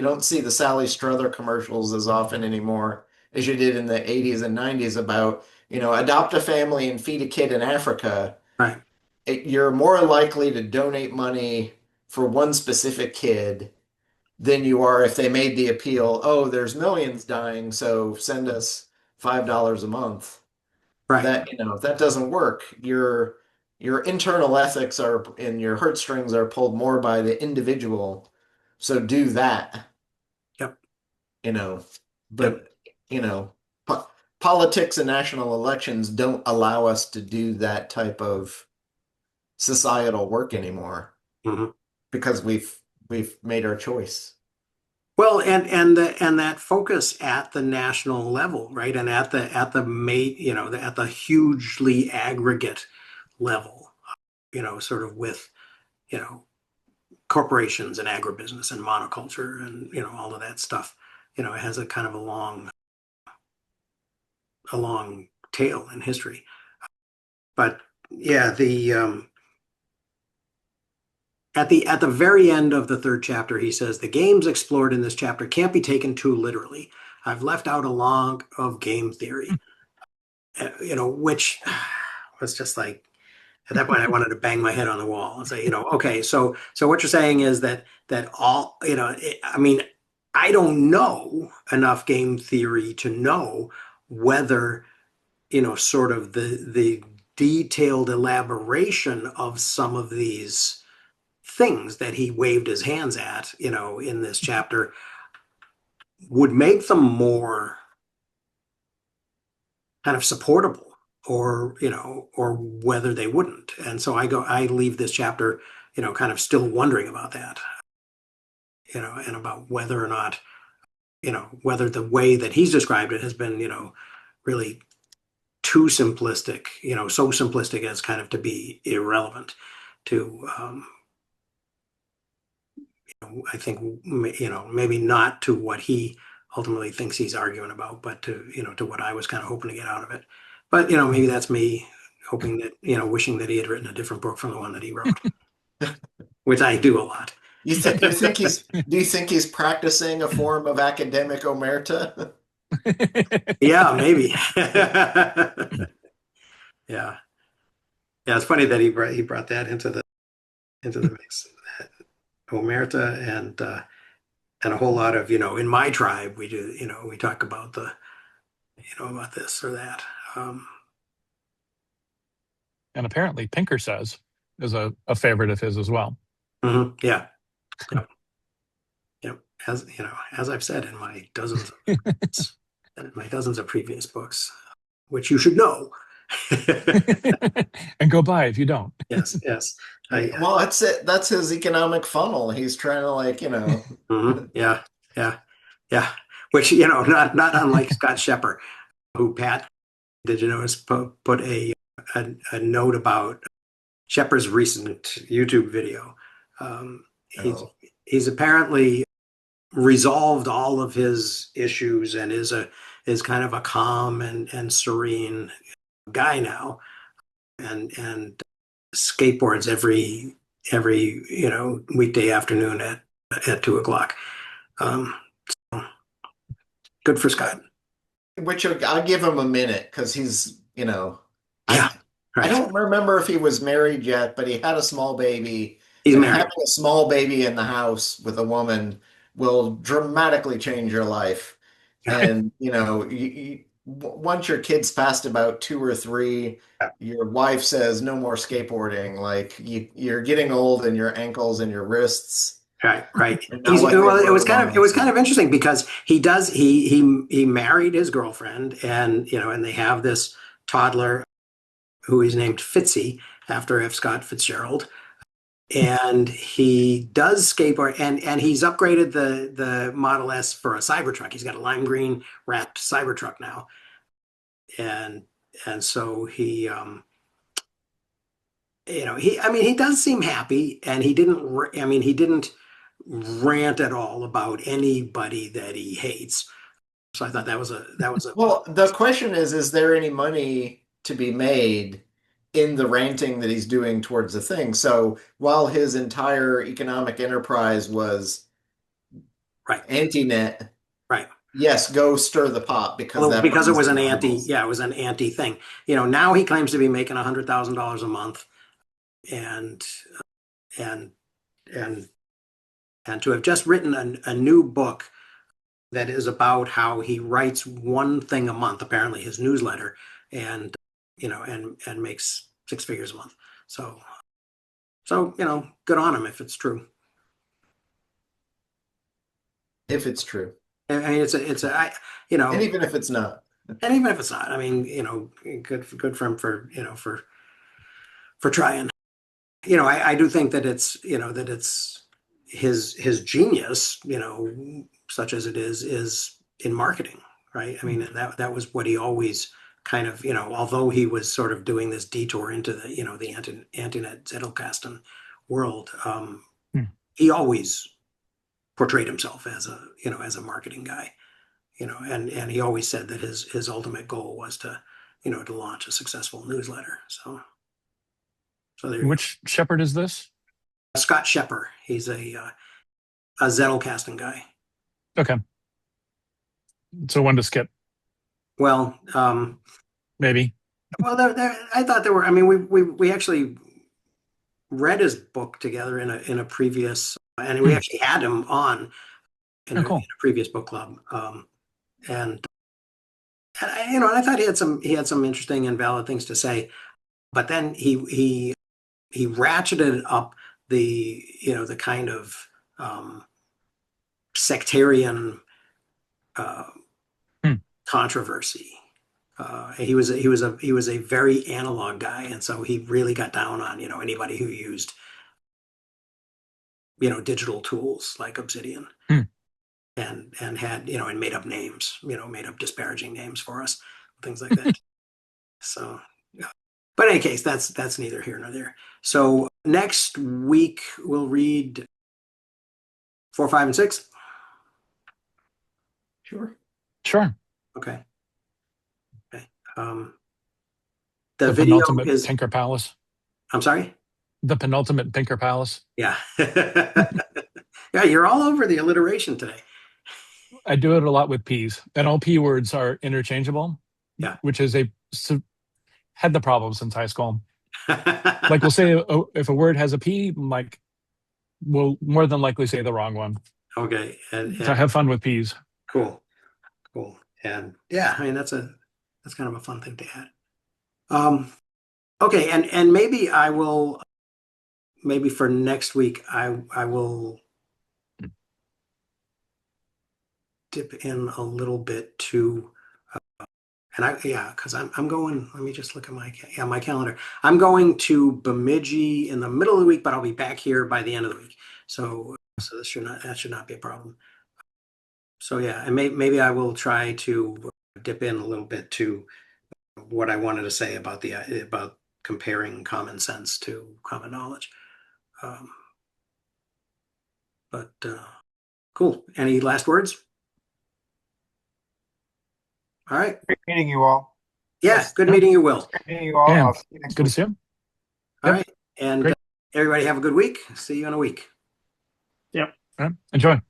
don't see the Sally Strother commercials as often anymore as you did in the 80s and 90s about, adopt a family and feed a kid in Africa. Right. You're more likely to donate money for one specific kid than you are if they made the appeal, oh, there's millions dying, so send us $5 a month. Right. That doesn't work. Your internal ethics are and your heartstrings are pulled more by the individual. So do that, Yep. you know. But you know, po politics and national elections don't allow us to do that type of societal work anymore Mhm. because we've made our choice. Well, and that focus at the national level, right, and at at the hugely aggregate level, sort of with you know corporations and agribusiness and monoculture and all of that stuff. It has a kind of a long tail in history. But yeah, the at the very end of the third chapter, he says the games explored in this chapter can't be taken too literally. I've left out a log of game theory, which was just like at that point I wanted to bang my head on the wall and say, okay, so what you're saying is that all, I mean, I don't know enough game theory to know whether, sort of the detailed elaboration of some of these things that he waved his hands at, in this chapter would make them more kind of supportable or whether they wouldn't. And so I leave this chapter, kind of still wondering about that, and about whether or not, whether the way that he's described it has been, really too simplistic, so simplistic as kind of to be irrelevant to, I think, maybe not to what he ultimately thinks he's arguing about, but to what I was kind of hoping to get out of it. But, maybe that's me hoping that, wishing that he had written a different book from the one that he wrote, which I do a lot. Do you think he's practicing a form of academic omerta? Yeah, maybe. Yeah. Yeah, it's funny that he brought that into the mix. Omerta and a whole lot of, in my tribe, we do, we talk about about this or that. And apparently Pinker Says is a favorite of his as well. Yeah. Yep. Yep. As I've said in my dozens of previous books, which you should know, And go buy if you don't. Yes, yes. Well, that's it. That's his economic funnel. He's trying to Yeah, yeah, yeah. Which, you know, not unlike Scott Shepard, who Pat, did you notice, put a note about Shepard's recent YouTube video. Oh. He's apparently resolved all of his issues and is kind of a calm and serene guy now, and skateboards every you know, weekday afternoon at 2 o'clock. So good for Scott. Which I'll give him a minute because he's, Yeah, I right. don't remember if he was married yet, but he had a small baby. He's And married. having a small baby in the house with a woman will dramatically change your life. And, once your kid's past about 2 or 3, your wife says no more skateboarding. Like you're getting old and your ankles and your wrists. Right, right. are not what they Well, it were was long kind of interesting because he married his girlfriend, and and they have this toddler who he's named Fitzy after F. Scott Fitzgerald, and he does skateboard, and he's upgraded the Model S for a Cybertruck. He's got a lime green wrapped Cybertruck now, and so he he does seem happy, and he didn't rant at all about anybody that he hates. So I thought that was a Well, the question is there any money to be made in the ranting that he's doing towards the thing? So while his entire economic enterprise was right, anti-net, right. yes, go stir the pot because Well, that because it brings was in an anti, eyeballs. yeah, it was an anti thing. Now he claims to be making $100,000 a month, and and and to have just written a new book that is about how he writes one thing a month, apparently his newsletter, and and makes 6 figures a month. So good on him if it's true. If it's true. I mean, And even if it's not. and even if it's not, I mean, good for him for for trying. I do think that it's his genius, such as it is in marketing, right? I mean, that was what he always kind of, although he was sort of doing this detour into the, the Antoinette Zettelkasten world, he always portrayed himself as a marketing guy, and he always said that his ultimate goal was to, to launch a successful newsletter. So there you Which Shepherd is this? go. Scott Shepard, he's a Zettelkasten guy. Okay. So one to skip, Well, maybe. well, I thought there were. I mean, we actually read his book together in a previous, and we actually had him on in Cool. a previous book club. And and I thought he had some interesting and valid things to say, but then he ratcheted up the the kind of sectarian controversy. He was a very analog guy, and so he really got down on anybody who used digital tools like Obsidian, and had and made up names, made up disparaging names for us, things like that. So, yeah. But in any case, that's neither here nor there. So next week we'll read 4, 5, and 6. Sure. Okay. The The video penultimate is. Pinker Palace. I'm sorry. The penultimate Pinker Palace. Yeah. Yeah, you're all over the alliteration today. I do it a lot with P's, and all P words are interchangeable. Yeah. Which is had the problem since high school. Like we'll say if a word has a P, like we'll more than likely say the wrong one. Okay. So have fun with P's. Cool. And yeah, I mean that's kind of a fun thing to add. Okay, and maybe I will, maybe for next week I will dip in a little bit to And because I'm going, let me just look at my calendar. I'm going to Bemidji in the middle of the week, but I'll be back here by the end of the week. So that should not be a problem. So yeah, and maybe I will try to dip in a little bit to what I wanted to say about about comparing common sense to common knowledge. But cool. Any last words? All right. Great meeting you all. Yeah, good meeting you, Will. Great meeting you all. Yeah, I'll see you next Good to week. see you. All Yep. right. And Great. everybody have a good week. See you in a week. All right. Enjoy.